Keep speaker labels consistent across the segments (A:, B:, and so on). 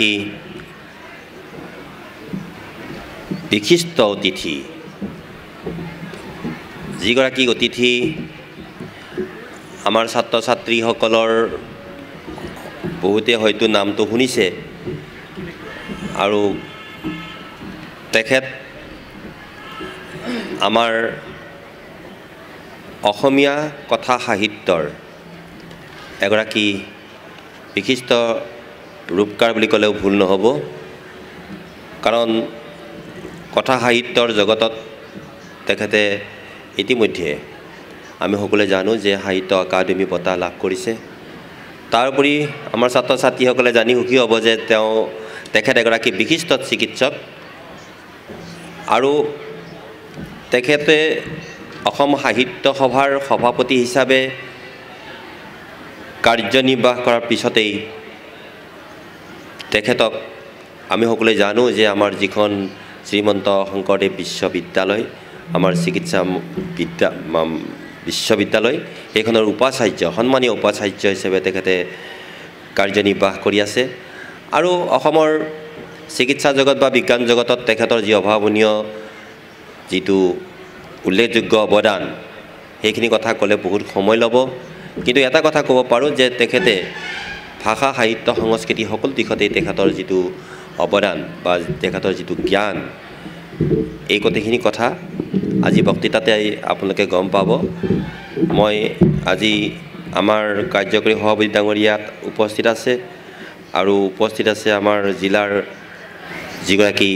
A: এগৰাকী বিশিষ্ট অতিথি যিগৰাকী অতিথি আমাৰ ছাত্ৰ ছাত্ৰীসকলৰ বহুতে হয়তো নামটো শুনিছে আৰু তেখেত আমাৰ অসমীয়া কথা সাহিত্যৰ এগৰাকী বিশিষ্ট ৰূপকাৰ বুলি ক'লেও ভুল নহ'ব কাৰণ কথা সাহিত্যৰ জগতত তেখেতে ইতিমধ্যে আমি সকলোৱে জানো যে সাহিত্য একাডেমি বঁটা লাভ কৰিছে তাৰোপৰি আমাৰ ছাত্ৰ ছাত্ৰীসকলে জানি সুখী হ'ব যে তেখেত এগৰাকী বিশিষ্ট চিকিৎসক আৰু তেখেতে অসম সাহিত্য সভাৰ সভাপতি হিচাপে কাৰ্যনিৰ্বাহ কৰাৰ পিছতেই তেখেতক আমি সকলোৱে জানো যে আমাৰ যিখন শ্ৰীমন্ত শংকৰদেৱ বিশ্ববিদ্যালয় আমাৰ চিকিৎসা বিশ্ববিদ্যালয় সেইখনৰ উপাচাৰ্য সন্মানীয় উপাচাৰ্য হিচাপে তেখেতে কাৰ্যনিৰ্বাহ কৰি আছে আৰু অসমৰ চিকিৎসা জগত বা বিজ্ঞান জগতত তেখেতৰ যি অভাৱনীয় যিটো উল্লেখযোগ্য অৱদান সেইখিনি কথা ক'লে বহুত সময় ল'ব কিন্তু এটা কথা ক'ব পাৰোঁ যে তেখেতে ভাষা সাহিত্য সংস্কৃতি সকলো দিশতেই তেখেতৰ যিটো অৱদান বা তেখেতৰ যিটো জ্ঞান এই গোটেইখিনি কথা আজি বক্তৃতাতে আপোনালোকে গম পাব মই আজি আমাৰ কাৰ্যকৰী সভাপতি ডাঙৰীয়াত উপস্থিত আছে আৰু উপস্থিত আছে আমাৰ জিলাৰ যিগৰাকী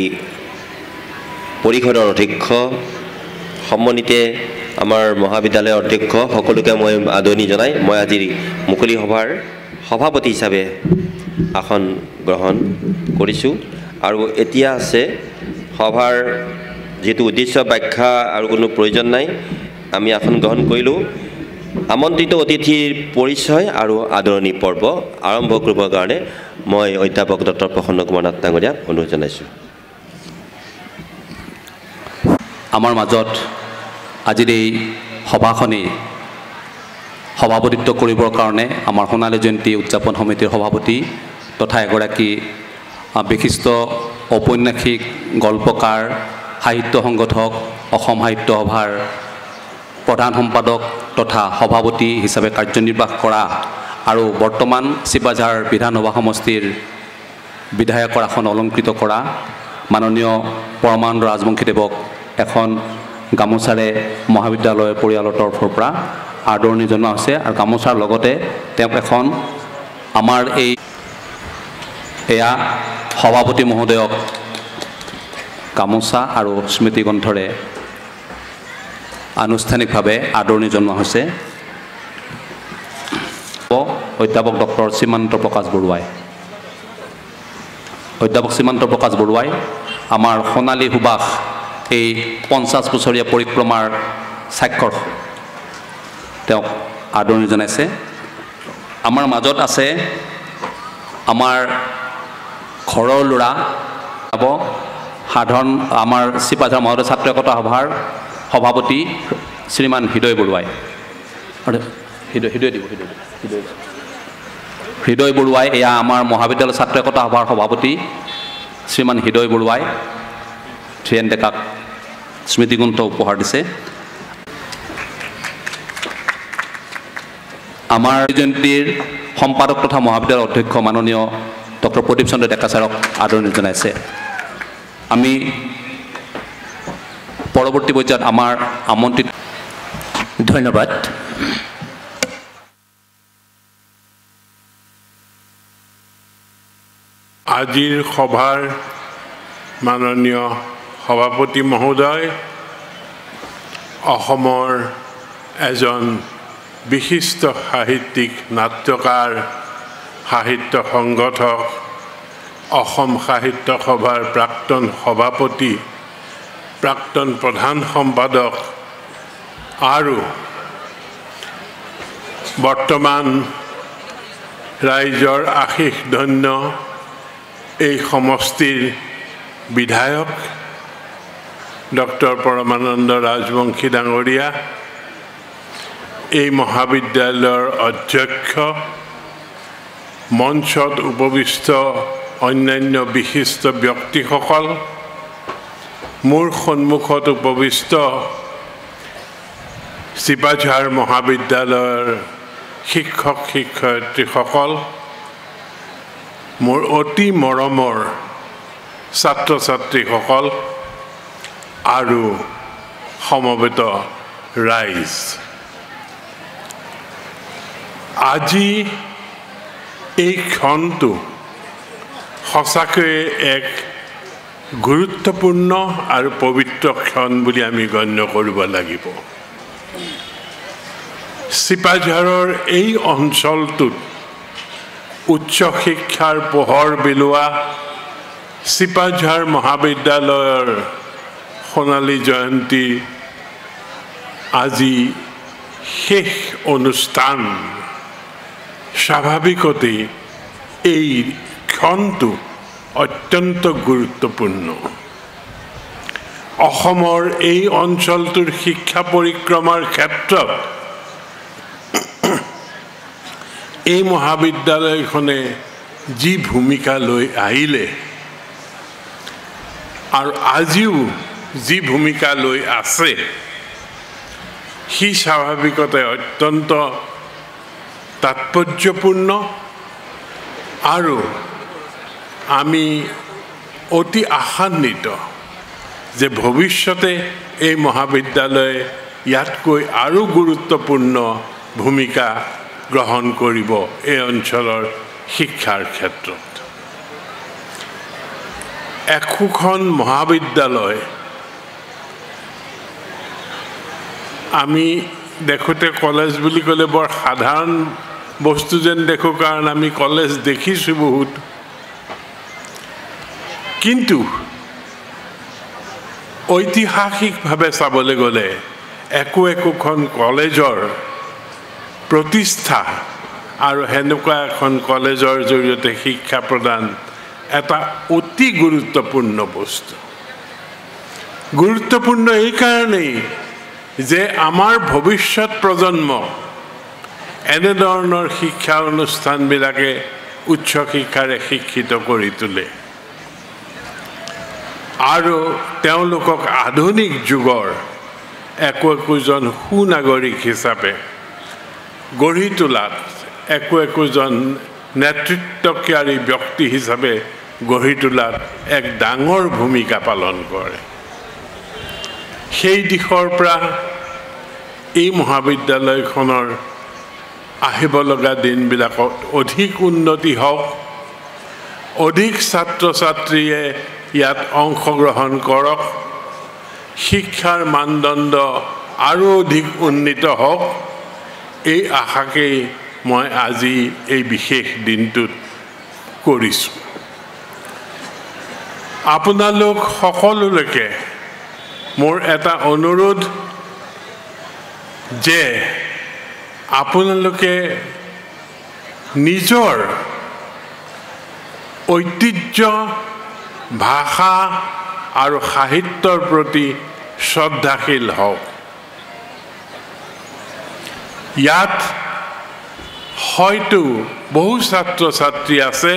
A: পৰিষদৰ অধ্যক্ষ সম্মানিতে আমাৰ মহাবিদ্যালয়ৰ অধ্যক্ষ সকলোকে মই আদৰণি জনাই মই আজি মুকলি সভাৰ সভাপতি হিচাপে আসন গ্ৰহণ কৰিছোঁ আৰু এতিয়া আছে সভাৰ যেহেতু উদ্দেশ্য ব্যাখ্যা আৰু কোনো প্ৰয়োজন নাই আমি আসন গ্ৰহণ কৰিলোঁ আমন্ত্ৰিত অতিথিৰ পৰিচয় আৰু আদৰণি পৰ্ব আৰম্ভ কৰিবৰ কাৰণে মই অধ্যাপক ডক্টৰ প্ৰসন্ন কুমাৰ নাথ ডাঙৰীয়াক অনুৰোধ জনাইছোঁ
B: আমাৰ মাজত আজিৰ এই সভাখনি সভাপতিত্ব কৰিবৰ কাৰণে আমাৰ সোণালী জয়ন্তী উদযাপন সমিতিৰ সভাপতি তথা এগৰাকী বিশিষ্ট ঔপন্যাসিক গল্পকাৰ সাহিত্য সংগঠক অসম সাহিত্য সভাৰ প্ৰধান সম্পাদক তথা সভাপতি হিচাপে কাৰ্যনিৰ্বাহ কৰা আৰু বৰ্তমান চিপাঝাৰ বিধানসভা সমষ্টিৰ বিধায়কৰ আসন অলংকৃত কৰা মাননীয় পৰমানন্দ ৰাজবংশীদেৱক এখন গামোচাৰে মহাবিদ্যালয় পৰিয়ালৰ তৰফৰ পৰা আদৰণি জনোৱা হৈছে আৰু গামোচাৰ লগতে তেওঁক এখন আমাৰ এয়া সভাপতি মহোদয়ক গামোচা আৰু স্মৃতিগ্ৰন্থৰে আনুষ্ঠানিকভাৱে আদৰণি জনোৱা হৈছে অধ্যাপক ডক্টৰ সীমান্ত প্ৰকাশ বৰুৱাই অধ্যাপক সীমান্ত প্ৰকাশ বৰুৱাই আমাৰ সোণালী সুবাস এই 50 বছৰীয়া পৰিক্ৰমাৰ স্বাক্ষৰ তেওঁক আদৰণি জনাইছে আমাৰ মাজত আছে আমাৰ ঘৰৰ ল'ৰা সাধাৰণ আমাৰ চিপাঝাৰ মহোদয় ছাত্ৰ একতা সভাৰ সভাপতি শ্ৰীমান হৃদয় বৰুৱাই হৃদয় বৰুৱাই এয়া আমাৰ মহাবিদ্যালয় ছাত্ৰ একতা সভাৰ সভাপতি শ্ৰীমান হৃদয় বৰুৱাই ধীৰেন ডেকাক স্মৃতিগ্ৰন্থ উপহাৰ দিছে আমাৰ জয়ন্তীৰ সম্পাদক তথা মহাবিদ্যালয়ৰ অধ্যক্ষ মাননীয় ডক্টৰ প্ৰদীপ চন্দ্ৰ ডেকা ছাৰক আদৰণি জনাইছে আমি পৰৱৰ্তী পৰ্যায়ত আমাৰ আমন্ত্ৰিত
C: ধন্যবাদ
D: আজিৰ সভাৰ মাননীয় সভাপতি মহোদয় অসমৰ এজন বিশিষ্ট সাহিত্যিক নাট্যকাৰ সাহিত্য সংগঠক অসম সাহিত্য সভাৰ প্ৰাক্তন সভাপতি প্ৰাক্তন প্ৰধান সম্পাদক আৰু বৰ্তমান ৰাইজৰ আশীষ ধন্য এই সমষ্টিৰ বিধায়ক ডক্টৰ পৰমানন্দ ৰাজবংশী ডাঙৰীয়া এই মহাবিদ্যালয়ৰ অধ্যক্ষ মঞ্চত উপবিষ্ট অন্যান্য বিশিষ্ট ব্যক্তিসকল, মোৰ সন্মুখত উপবিষ্ট চিপাঝাৰ মহাবিদ্যালয়ৰ শিক্ষক শিক্ষয়িত্ৰীসকল, মোৰ অতি মৰমৰ ছাত্ৰ ছাত্ৰীসকল আৰু সমবেত ৰাইজ, আজি এই ক্ষণটো সঁচাকৈয়ে এক গুৰুত্বপূৰ্ণ আৰু পবিত্ৰ ক্ষণ বুলি আমি গণ্য কৰিব লাগিব। চিপাঝাৰৰ এই অঞ্চলটোত উচ্চ শিক্ষাৰ পোহৰ বিলোৱা চিপাঝাৰ মহাবিদ্যালয়ৰ সোণালী জয়ন্তী আজি শেষ অনুষ্ঠান। স্বাভাৱিকতেই এই ক্ষণটো অত্যন্ত গুৰুত্বপূৰ্ণ। অসমৰ এই অঞ্চলটোৰ শিক্ষা পৰিক্ৰমাৰ ক্ষেত্ৰত এই মহাবিদ্যালয়খনে যি ভূমিকা লৈ আহিলে আৰু আজিও যি ভূমিকা লৈ আছে, সি স্বাভাৱিকতে অত্যন্ত তাৎপৰ্যপূৰ্ণ আৰু আমি অতি আশান্বিত যে ভৱিষ্যতে এই মহাবিদ্যালয়ে ইয়াতকৈ আৰু গুৰুত্বপূৰ্ণ ভূমিকা গ্ৰহণ কৰিব এই অঞ্চলৰ শিক্ষাৰ ক্ষেত্ৰত। একোখন মহাবিদ্যালয় আমি দেখোঁতে কলেজ বুলি ক'লে বৰ সাধাৰণ বস্তু যেন দেখোঁ, কাৰণ আমি কলেজ দেখিছোঁ বহুত, কিন্তু ঐতিহাসিকভাৱে চাবলৈ গ'লে একোখন কলেজৰ প্ৰতিষ্ঠা আৰু সেনেকুৱা এখন কলেজৰ জৰিয়তে শিক্ষা প্ৰদান এটা অতি গুৰুত্বপূৰ্ণ বস্তু। গুৰুত্বপূৰ্ণ এইকাৰণেই যে আমাৰ ভৱিষ্যত প্ৰজন্মক এনেধৰণৰ শিক্ষা অনুষ্ঠানবিলাকে উচ্চ শিক্ষাৰে শিক্ষিত কৰি তোলে আৰু তেওঁলোকক আধুনিক যুগৰ একোজন সুনাগৰিক হিচাপে গঢ়ি তোলাত, একোজন নেতৃত্বকাৰী ব্যক্তি হিচাপে গঢ়ি তোলাত এক ডাঙৰ ভূমিকা পালন কৰে। সেই দিশৰ পৰা এই মহাবিদ্যালয়খনৰ আহিব লগা দিনবিলাকত অধিক উন্নতি হওক, অধিক ছাত্ৰ ছাত্ৰীয়ে ইয়াত অংশগ্ৰহণ কৰক, শিক্ষাৰ মানদণ্ড আৰু অধিক উন্নীত হওক, এই আশাকেই মই আজি এই বিশেষ দিনটোত কৰিছোঁ। আপোনালোক সকলোলৈকে মোৰ এটা অনুৰোধ যে আপোনালোকে নিজৰ ঐতিহ্য, ভাষা আৰু সাহিত্যৰ প্ৰতি শ্ৰদ্ধাশীল হওক। ইয়াত হয়তো বহু ছাত্ৰ ছাত্ৰী আছে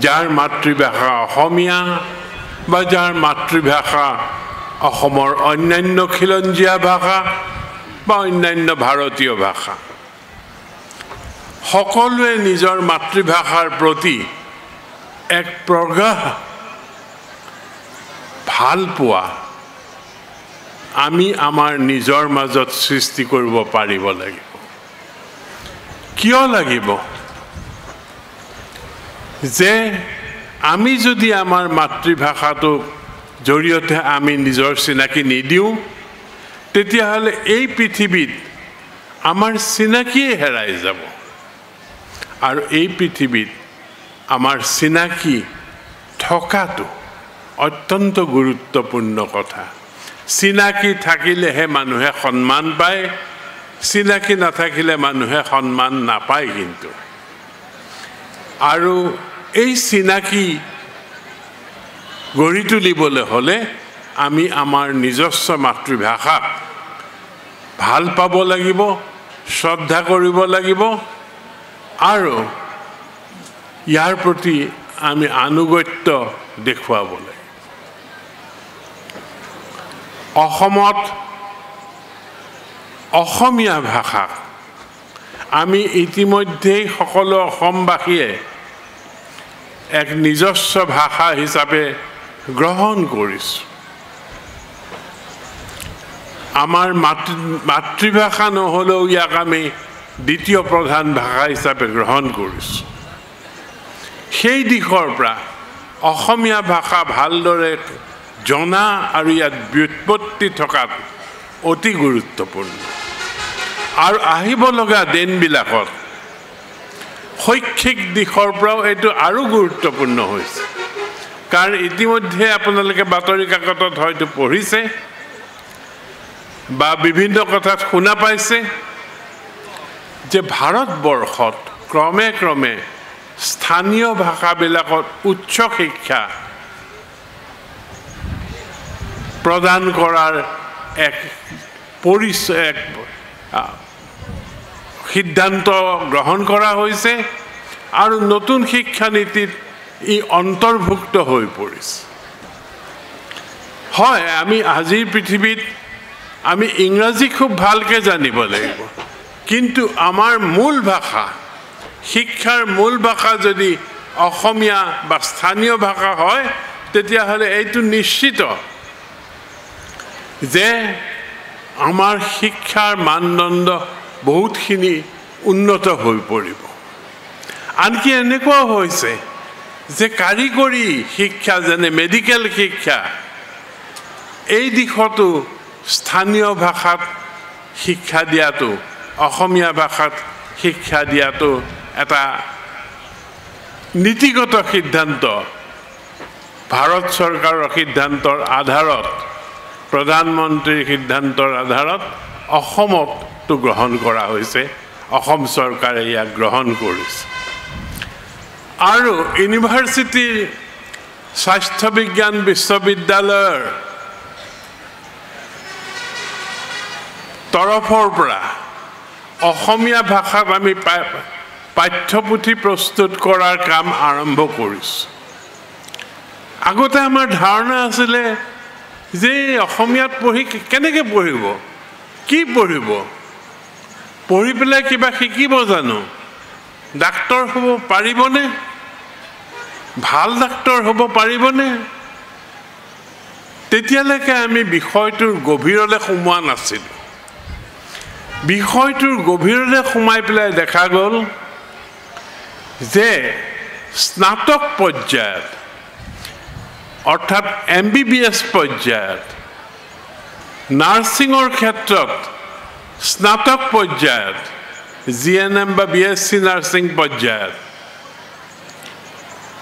D: যাৰ মাতৃভাষা অসমীয়া বা যাৰ মাতৃভাষা অসমৰ অন্যান্য খিলঞ্জীয়া ভাষা বা অন্যান্য ভাৰতীয় ভাষা। সকলোৱে নিজৰ মাতৃভাষাৰ প্ৰতি এক প্ৰগাঢ় ভাল পোৱা আমি আমাৰ নিজৰ মাজত সৃষ্টি কৰিব পাৰিব লাগিব। কিয় লাগিব? যে আমি যদি আমাৰ মাতৃভাষাটোক জৰিয়তে আমি নিজৰ চিনাকি নিদিওঁ, তেতিয়াহ'লে এই পৃথিৱীত আমাৰ চিনাকিয়ে হেৰাই যাব। আৰু এই পৃথিৱীত আমাৰ চিনাকি থকাটো অত্যন্ত গুৰুত্বপূৰ্ণ কথা। চিনাকি থাকিলেহে মানুহে সন্মান পায়, চিনাকি নাথাকিলে মানুহে সন্মান নাপায়। কিন্তু আৰু এই চিনাকি গঢ়ি তুলিবলৈ হ'লে আমি আমাৰ নিজস্ব মাতৃভাষাক ভাল পাব লাগিব, শ্ৰদ্ধা কৰিব লাগিব আৰু ইয়াৰ প্ৰতি আমি আনুগত্য দেখুৱাবলৈ অসমত অসমীয়া ভাষাক আমি ইতিমধ্যেই সকলো অসমবাসীয়ে এক নিজস্ব ভাষা হিচাপে গ্ৰহণ কৰিছোঁ আমাৰ মাতৃভাষা নহ'লেও ইয়াক আমি দ্বিতীয় প্ৰধান ভাষা হিচাপে গ্ৰহণ কৰিছোঁ সেই দিশৰ পৰা অসমীয়া ভাষা ভালদৰে জনা আৰু ইয়াত ব্যুৎপত্তি থকাত অতি গুৰুত্বপূৰ্ণ আৰু আহিব লগা দিনবিলাকত শৈক্ষিক দিশৰ পৰাও এইটো আৰু গুৰুত্বপূৰ্ণ হৈছে কাৰণ ইতিমধ্যে আপোনালোকে বাতৰি কাকতত হয়তো পঢ়িছে বা বিভিন্ন কথাত শুনা পাইছে যে ভাৰতবৰ্ষত ক্ৰমে ক্ৰমে স্থানীয় ভাষাবিলাকত উচ্চ শিক্ষা প্ৰদান কৰাৰ এক সিদ্ধান্ত গ্ৰহণ কৰা হৈছে আৰু নতুন শিক্ষানীতিত ই অন্তৰ্ভুক্ত হৈ পৰিছে হয় আমি আজিৰ পৃথিৱীত আমি ইংৰাজী খুব ভালকৈ জানিব লাগিব কিন্তু আমাৰ মূল ভাষা শিক্ষাৰ মূল ভাষা যদি অসমীয়া বা স্থানীয় ভাষা হয় তেতিয়াহ'লে এইটো নিশ্চিত যে আমাৰ শিক্ষাৰ মানদণ্ড বহুতখিনি উন্নত হৈ পৰিব আনকি এনেকুৱাও হৈছে যে কাৰিকৰী শিক্ষা যেনে মেডিকেল শিক্ষা এই দিশতো স্থানীয় ভাষাত শিক্ষা দিয়াটো অসমীয়া ভাষাত শিক্ষা দিয়াটো এটা নীতিগত সিদ্ধান্ত ভাৰত চৰকাৰৰ সিদ্ধান্তৰ আধাৰত প্ৰধানমন্ত্ৰীৰ সিদ্ধান্তৰ আধাৰত অসমতো গ্ৰহণ কৰা হৈছে অসম চৰকাৰে ইয়াক গ্ৰহণ কৰিছে আৰু ইউনিভাৰ্চিটিৰ স্বাস্থ্য বিজ্ঞান বিশ্ববিদ্যালয়ৰ তৰফৰ পৰা অসমীয়া ভাষাত আমি পাঠ্যপুথি প্ৰস্তুত কৰাৰ কাম আৰম্ভ কৰিছোঁ আগতে আমাৰ ধাৰণা আছিলে যে অসমীয়াত পঢ়ি কেনেকৈ পঢ়িব কি পঢ়িব পঢ়ি পেলাই কিবা শিকিব জানো ডাক্তৰ হ'ব পাৰিবনে ভাল ডাক্তৰ হ'ব পাৰিবনে তেতিয়ালৈকে আমি বিষয়টোৰ গভীৰলৈ সোমোৱা নাছিলোঁ বিষয়টোৰ গভীৰলৈ সোমাই পেলাই দেখা গ'ল যে স্নাতক পৰ্যায়ত অৰ্থাৎ MBBS পৰ্যায়ত নাৰ্ছিঙৰ ক্ষেত্ৰত স্নাতক পৰ্যায়ত GNM বা BSc নাৰ্ছিং পৰ্যায়ত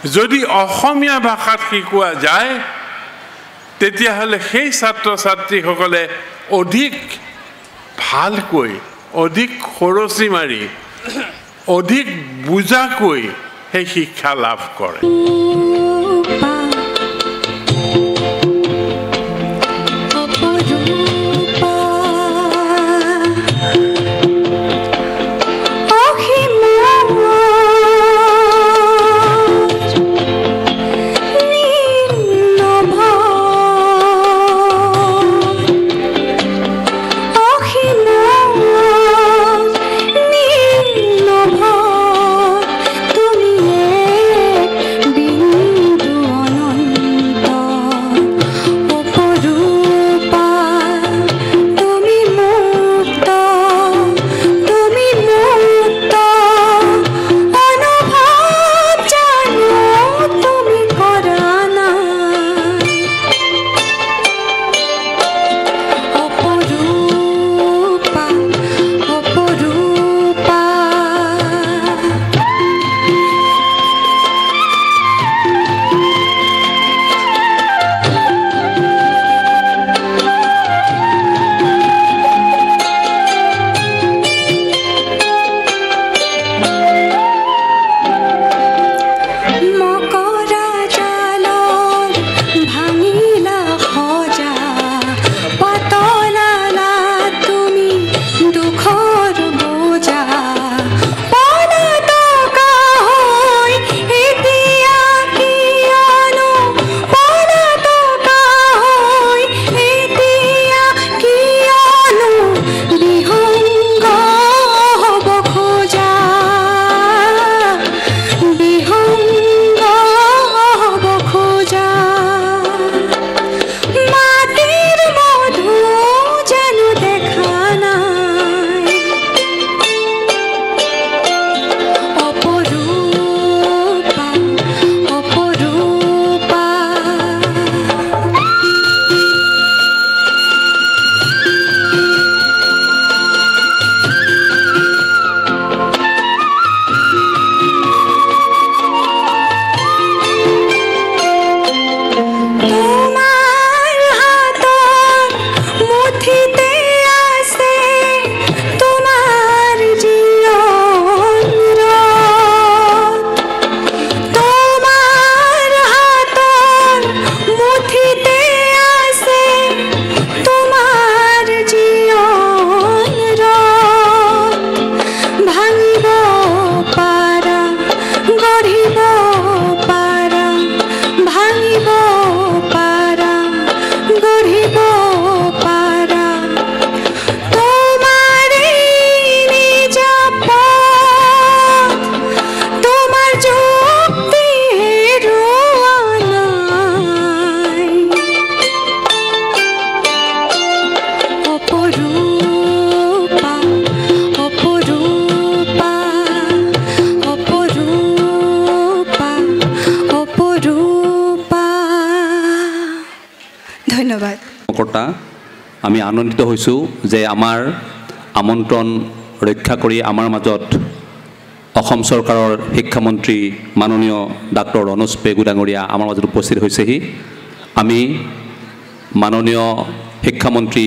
D: যদি অসমীয়া ভাষাত শিকোৱা যায় তেতিয়াহ'লে সেই ছাত্ৰ ছাত্ৰীসকলে অধিক ভালকৈ অধিক খৰচি মাৰি অধিক বুজাকৈ সেই শিক্ষা লাভ কৰে
E: তুমি ধন্যবাদ।
B: কৰ্তা আমি আনন্দিত হৈছোঁ যে আমাৰ আমন্ত্ৰণ ৰক্ষা কৰি আমাৰ মাজত অসম চৰকাৰৰ শিক্ষামন্ত্ৰী মাননীয় ডাক্তৰ ৰণোজ পেগু ডাঙৰীয়া আমাৰ মাজত উপস্থিত হৈছেহি। আমি মাননীয় শিক্ষামন্ত্ৰী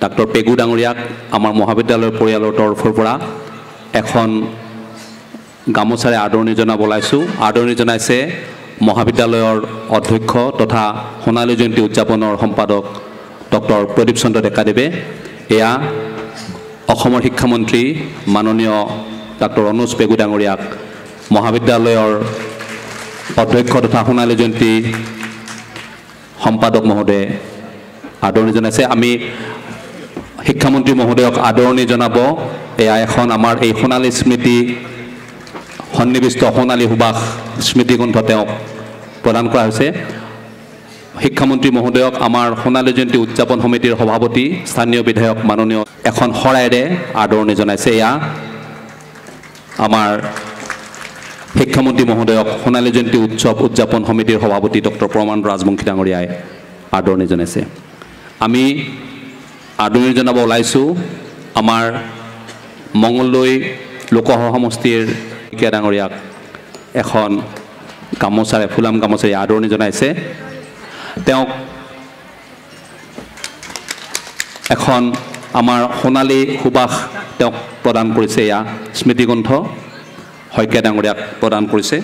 B: ডাক্তৰ পেগু ডাঙৰীয়াক আমাৰ মহাবিদ্যালয়ৰ পৰিয়ালৰ তৰফৰ পৰা এখন গামোচাৰে আদৰণি জনাব ওলাইছোঁ। আদৰণি জনাইছে মহাবিদ্যালয়ৰ অধ্যক্ষ তথা সোণালী জয়ন্তী উদযাপনৰ সম্পাদক ডক্টৰ প্ৰদীপ চন্দ্ৰ ডেকাদেৱে। এয়া অসমৰ শিক্ষামন্ত্ৰী মাননীয় ডাক্তৰ ৰণোজ পেগু ডাঙৰীয়াক মহাবিদ্যালয়ৰ অধ্যক্ষ তথা সোণালী জয়ন্তী সম্পাদক মহোদয়ে আদৰণি জনাইছে। আমি শিক্ষামন্ত্ৰী মহোদয়ক আদৰণি জনাব। এয়া এখন আমাৰ এই সোণালী স্মৃতি সন্নিৱিষ্ট সোণালী সুবাস স্মৃতিগ্ৰন্থ তেওঁক প্ৰদান কৰা হৈছে। শিক্ষামন্ত্ৰী মহোদয়ক আমাৰ সোণালী জয়ন্তী উদযাপন সমিতিৰ সভাপতি স্থানীয় বিধায়ক মাননীয় এখন শৰাইৰে আদৰণি জনাইছে। এয়া আমাৰ শিক্ষামন্ত্ৰী মহোদয়ক সোণালী জয়ন্তী উদযাপন সমিতিৰ সভাপতি ডক্টৰ প্ৰমাণ ৰাজবংশী ডাঙৰীয়াই আদৰণি জনাইছে। আমি আদৰণি জনাব ওলাইছোঁ আমাৰ মঙলদৈ লোকসভা সমষ্টিৰ ডাঙৰীয়াক এখন গামোচাৰে ফুলাম গামোচাৰে আদৰণি জনাইছে। তেওঁক এখন আমাৰ সোণালী সুবাস তেওঁক প্ৰদান কৰিছে। এয়া স্মৃতিগ্ৰন্থ শইকীয়া ডাঙৰীয়াক প্ৰদান কৰিছে।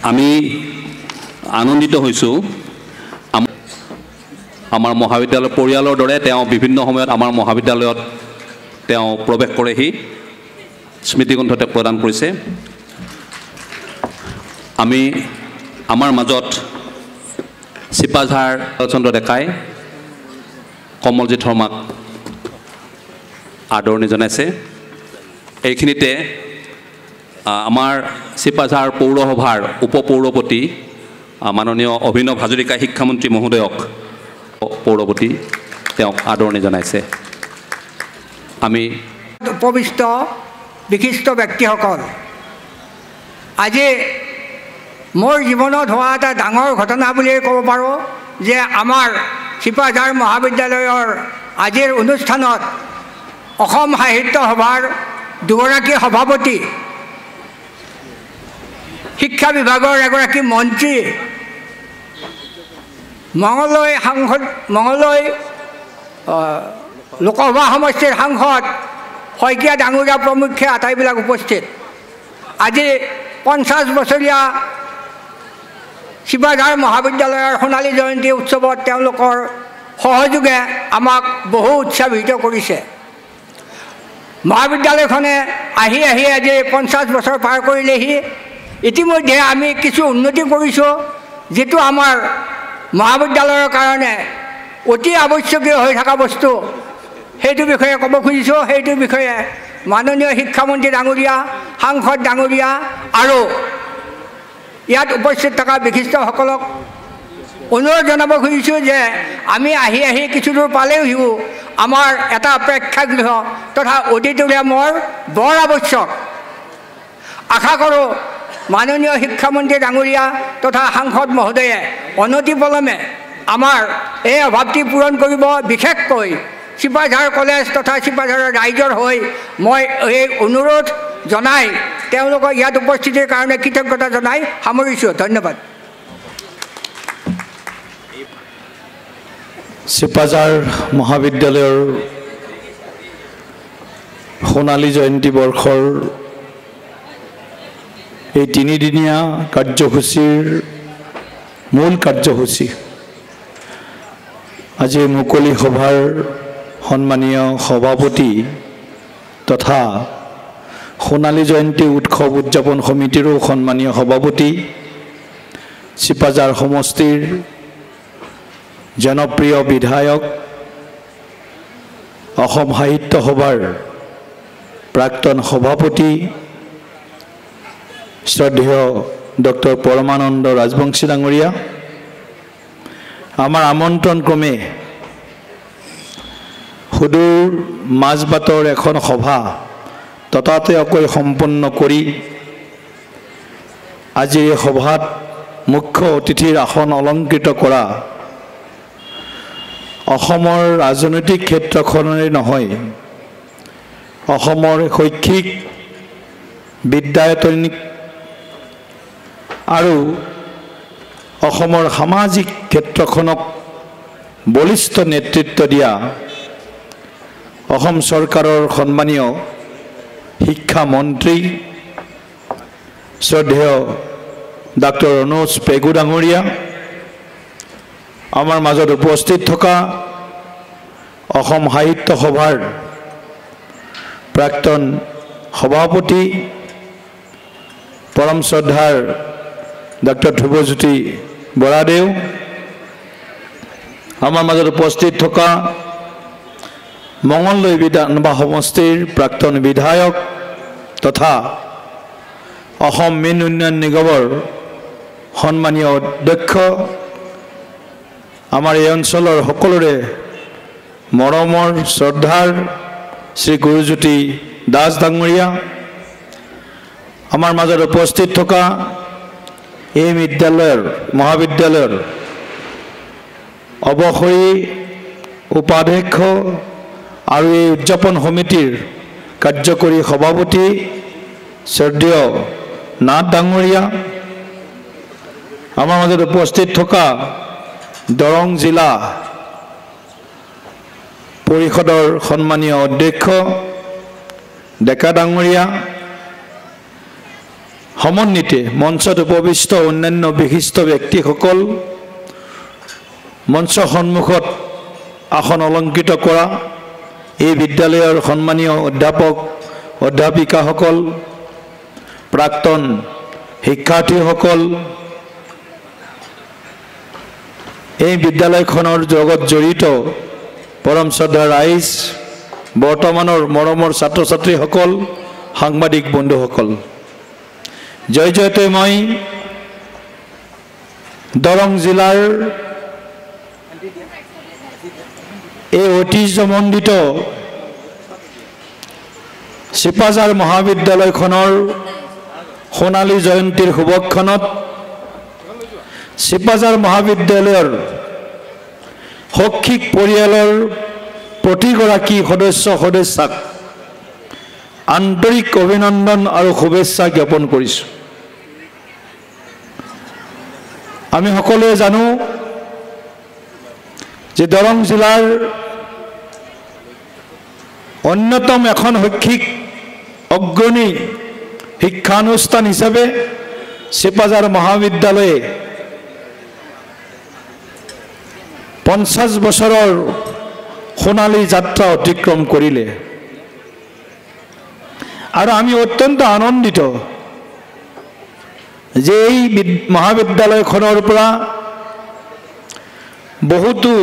B: আমি আনন্দিত হৈছোঁ আমাৰ মহাবিদ্যালয় পৰিয়ালৰ দৰে তেওঁ বিভিন্ন সময়ত আমাৰ মহাবিদ্যালয়ত তেওঁ প্ৰৱেশ কৰেহি। স্মৃতিগ্ৰন্থ তেওঁক প্ৰদান কৰিছে। আমি আমাৰ মাজত চিপাঝাৰ চন্দ্ৰ ডেকাই কমলজিৎ শৰ্মাক আদৰণি জনাইছে। এইখিনিতে আমাৰ চিপাঝাৰ পৌৰসভাৰ উপপৌৰপতি মাননীয় অভিনৱ হাজৰিকা শিক্ষামন্ত্ৰী মহোদয়ক পৌৰপতি তেওঁক আদৰণি জনাইছে। আমি
F: উপবিষ্ট বিশিষ্ট ব্যক্তিসকল, আজি মোৰ জীৱনত হোৱা এটা ডাঙৰ ঘটনা বুলিয়েই ক'ব পাৰোঁ যে আমাৰ চিপাঝাৰ মহাবিদ্যালয়ৰ আজিৰ অনুষ্ঠানত অসম সাহিত্য সভাৰ দুগৰাকী সভাপতি, শিক্ষা বিভাগৰ এগৰাকী মন্ত্ৰী, মঙলদৈ লোকসভা সমষ্টিৰ সাংসদ শইকীয়া ডাঙৰীয়া প্ৰমুখ্যে আটাইবিলাক উপস্থিত। আজি 50 বছৰীয়া চিপাঝাৰ মহাবিদ্যালয়ৰ সোণালী জয়ন্তী উৎসৱত তেওঁলোকৰ সহযোগে আমাক বহু উৎসাহিত কৰিছে। মহাবিদ্যালয়খনে আহি আজি 50 বছৰ পাৰ কৰিলেহি। ইতিমধ্যে আমি কিছু উন্নতি কৰিছোঁ, যিটো আমাৰ মহাবিদ্যালয়ৰ কাৰণে অতি আৱশ্যকীয় হৈ থকা বস্তু। সেইটো বিষয়ে ক'ব খুজিছোঁ। সেইটো বিষয়ে মাননীয় শিক্ষামন্ত্ৰী ডাঙৰীয়া, সাংসদ ডাঙৰীয়া আৰু ইয়াত উপস্থিত থকা বিশিষ্টসকলক অনুৰোধ জনাব খুজিছোঁ যে আমি আহি কিছু দূৰ পালেও আমাৰ এটা প্ৰেক্ষাগৃহ তথা অডিটৰিয়ামৰ বৰ আৱশ্যক। আশা কৰোঁ মাননীয় শিক্ষামন্ত্ৰী ডাঙৰীয়া তথা সাংসদ মহোদয়ে অনতিপলমে আমাৰ এই অভাৱটি পূৰণ কৰিব। বিশেষকৈ চিপাঝাৰ কলেজ তথা চিপাঝাৰৰ ৰাইজৰ হৈ মই এই অনুৰোধ জনাই তেওঁলোকক ইয়াত উপস্থিতিৰ কাৰণে কৃতজ্ঞতা জনাই সামৰিছোঁ। ধন্যবাদ।
G: চিপাঝাৰ মহাবিদ্যালয়ৰ সোণালী জয়ন্তী বৰ্ষৰ এই 3দিনীয়া কাৰ্যসূচীৰ মূল কাৰ্যসূচী আজি মুকলি সভাৰ সন্মানীয় সভাপতি তথা সোণালী জয়ন্তী উৎসৱ উদযাপন সমিতিৰো সন্মানীয় সভাপতি, চিপাঝাৰ সমষ্টিৰ জনপ্ৰিয় বিধায়ক, অসম সাহিত্য সভাৰ প্ৰাক্তন সভাপতি শ্ৰদ্ধেয় ডক্টৰ পৰমানন্দ ৰাজবংশী ডাঙৰীয়া, আমাৰ আমন্ত্ৰণ ক্ৰমে সুদূৰ মাজবাটৰ এখন সভা ততাতৈয়াকৈ সম্পন্ন কৰি আজি এই সভাত মুখ্য অতিথিৰ আসন অলংকৃত কৰা অসমৰ ৰাজনৈতিক ক্ষেত্ৰখনৰে নহয়, অসমৰ শৈক্ষিক বিদ্যায়তনিক আৰু অসমৰ সামাজিক ক্ষেত্ৰখনক বলিষ্ঠ নেতৃত্ব দিয়া অসম চৰকাৰৰ সন্মানীয় শিক্ষামন্ত্ৰী শ্ৰদ্ধেয় ডক্টৰ ৰণোজ পেগু ডাঙৰীয়া, আমাৰ মাজত উপস্থিত থকা অসম সাহিত্য সভাৰ প্ৰাক্তন সভাপতি পৰম শ্ৰদ্ধাৰ ডক্টৰ ধ্ৰুৱজ্যোতি বৰাদেউ, আমাৰ মাজত উপস্থিত থকা মঙলদৈ বিধানসভা সমষ্টিৰ প্ৰাক্তন বিধায়ক তথা অসম মীন উন্নয়ন নিগমৰ সন্মানীয় অধ্যক্ষ, আমাৰ এই অঞ্চলৰ সকলোৰে মৰমৰ শ্ৰদ্ধাৰ শ্ৰী গুৰুজ্যোতি দাস ডাঙৰীয়া, আমাৰ মাজত উপস্থিত থকা এই মহাবিদ্যালয়ৰ অৱসৰী উপাধ্যক্ষ আৰু এই উদযাপন সমিতিৰ কাৰ্যকৰী সভাপতি শ্ৰদ্ধেয় নাথ ডাঙৰীয়া, আমাৰ মাজত উপস্থিত থকা দৰং জিলা পৰিষদৰ সন্মানীয় অধ্যক্ষ ডেকা ডাঙৰীয়া, সমন্বিতে মঞ্চত উপবিষ্ট অন্যান্য বিশিষ্ট ব্যক্তিসকল, মঞ্চ সন্মুখত আসন অলংকৃত কৰা এই বিদ্যালয়ৰ সন্মানীয় অধ্যাপক অধ্যাপিকাসকল, প্ৰাক্তন শিক্ষাৰ্থীসকল, এই বিদ্যালয়খনৰ লগত জড়িত পৰম শ্ৰদ্ধা ৰাইজ, বৰ্তমানৰ মৰমৰ ছাত্ৰ ছাত্ৰীসকল, সাংবাদিক বন্ধুসকল, জয় জয়তে মই দৰং জিলাৰ এই ঐতিহ্যমণ্ডিত চিপাঝাৰ মহাবিদ্যালয়খনৰ সোণালী জয়ন্তীৰ শুভক্ষণত চিপাঝাৰ মহাবিদ্যালয়ৰ শৈক্ষিক পৰিয়ালৰ প্ৰতিগৰাকী সদস্যাক আন্তৰিক অভিনন্দন আৰু শুভেচ্ছা জ্ঞাপন কৰিছোঁ। আমি সকলোৱে জানো যে দৰং জিলাৰ অন্যতম এখন শৈক্ষিক অগ্ৰণী শিক্ষানুষ্ঠান হিচাপে চিপাঝাৰ মহাবিদ্যালয়ে 50 বছৰৰ সোণালী যাত্ৰা অতিক্ৰম কৰিলে আৰু আমি অত্যন্ত আনন্দিত যে এই মহাবিদ্যালয়খনৰ পৰা বহুতো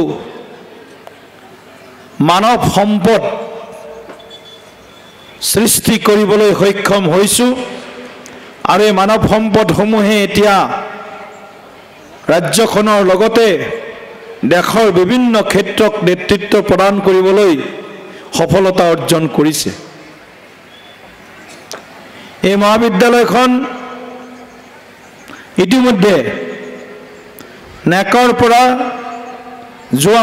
G: মানৱ সম্পদ সৃষ্টি কৰিবলৈ সক্ষম হৈছোঁ আৰু এই মানৱ সম্পদসমূহে এতিয়া ৰাজ্যখনৰ লগতে দেশৰ বিভিন্ন ক্ষেত্ৰত নেতৃত্ব প্ৰদান কৰিবলৈ সফলতা অৰ্জন কৰিছে। এই মহাবিদ্যালয়খন ইতিমধ্যে নেকৰ পৰা যোৱা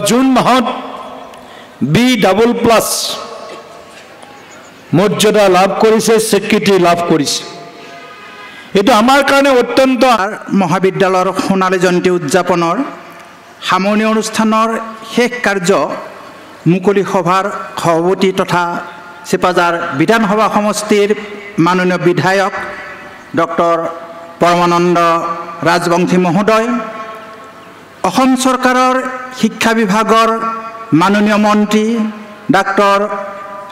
G: জুন মাহত B++ মৰ্যাদা লাভ কৰিছে, স্বীকৃতি লাভ কৰিছে। এইটো আমাৰ কাৰণে অত্যন্ত
E: মহাবিদ্যালয়ৰ সোণালী জয়ন্তী উদযাপনৰ সামৰণি অনুষ্ঠানৰ শেষ কাৰ্য মুকলি সভাৰ সভাপতি তথা চিপাঝাৰ বিধানসভা সমষ্টিৰ মাননীয় বিধায়ক ডক্টৰ পৰমানন্দ ৰাজবংশী মহোদয়, অসম চৰকাৰৰ শিক্ষা বিভাগৰ মাননীয় মন্ত্ৰী ডক্টৰ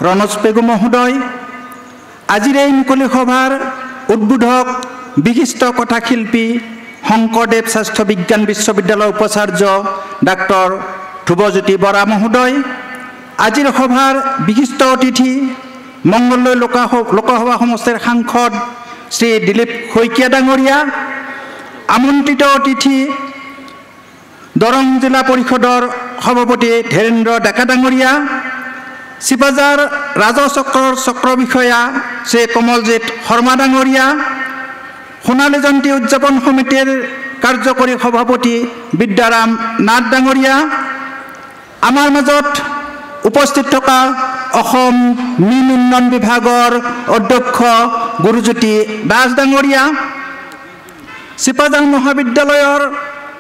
E: ৰণোজ পেগু মহোদয়, আজিৰ এই মুকলি সভাৰ উদ্বোধক বিশিষ্ট কথাশিল্পী শংকৰদেৱ স্বাস্থ্য বিজ্ঞান বিশ্ববিদ্যালয়ৰ উপাচাৰ্য ডক্টৰ ধ্ৰুৱজ্যোতি বৰা মহোদয়, আজিৰ সভাৰ বিশিষ্ট অতিথি মংগলদৈ লোকসভা সমষ্টিৰ সাংসদ শ্ৰী দিলীপ শইকীয়া ডাঙৰীয়া, আমন্ত্ৰিত অতিথি দৰং জিলা পৰিষদৰ সভাপতি ধীৰেন্দ্ৰ ডেকা ডাঙৰীয়া, চিপাঝাৰ ৰাজহ চক্ৰৰ চক্ৰ বিষয়া শ্ৰী কমলজিৎ শৰ্মা ডাঙৰীয়া, সোণালী জয়ন্তী উদযাপন সমিতিৰ কাৰ্যকৰী সভাপতি বিদ্যাৰাম নাথ ডাঙৰীয়া, আমাৰ মাজত উপস্থিত থকা অসম মীন উন্নয়ন বিভাগৰ অধ্যক্ষ গুৰুজ্যোতি দাস ডাঙৰীয়া, চিপাঝাৰ মহাবিদ্যালয়ৰ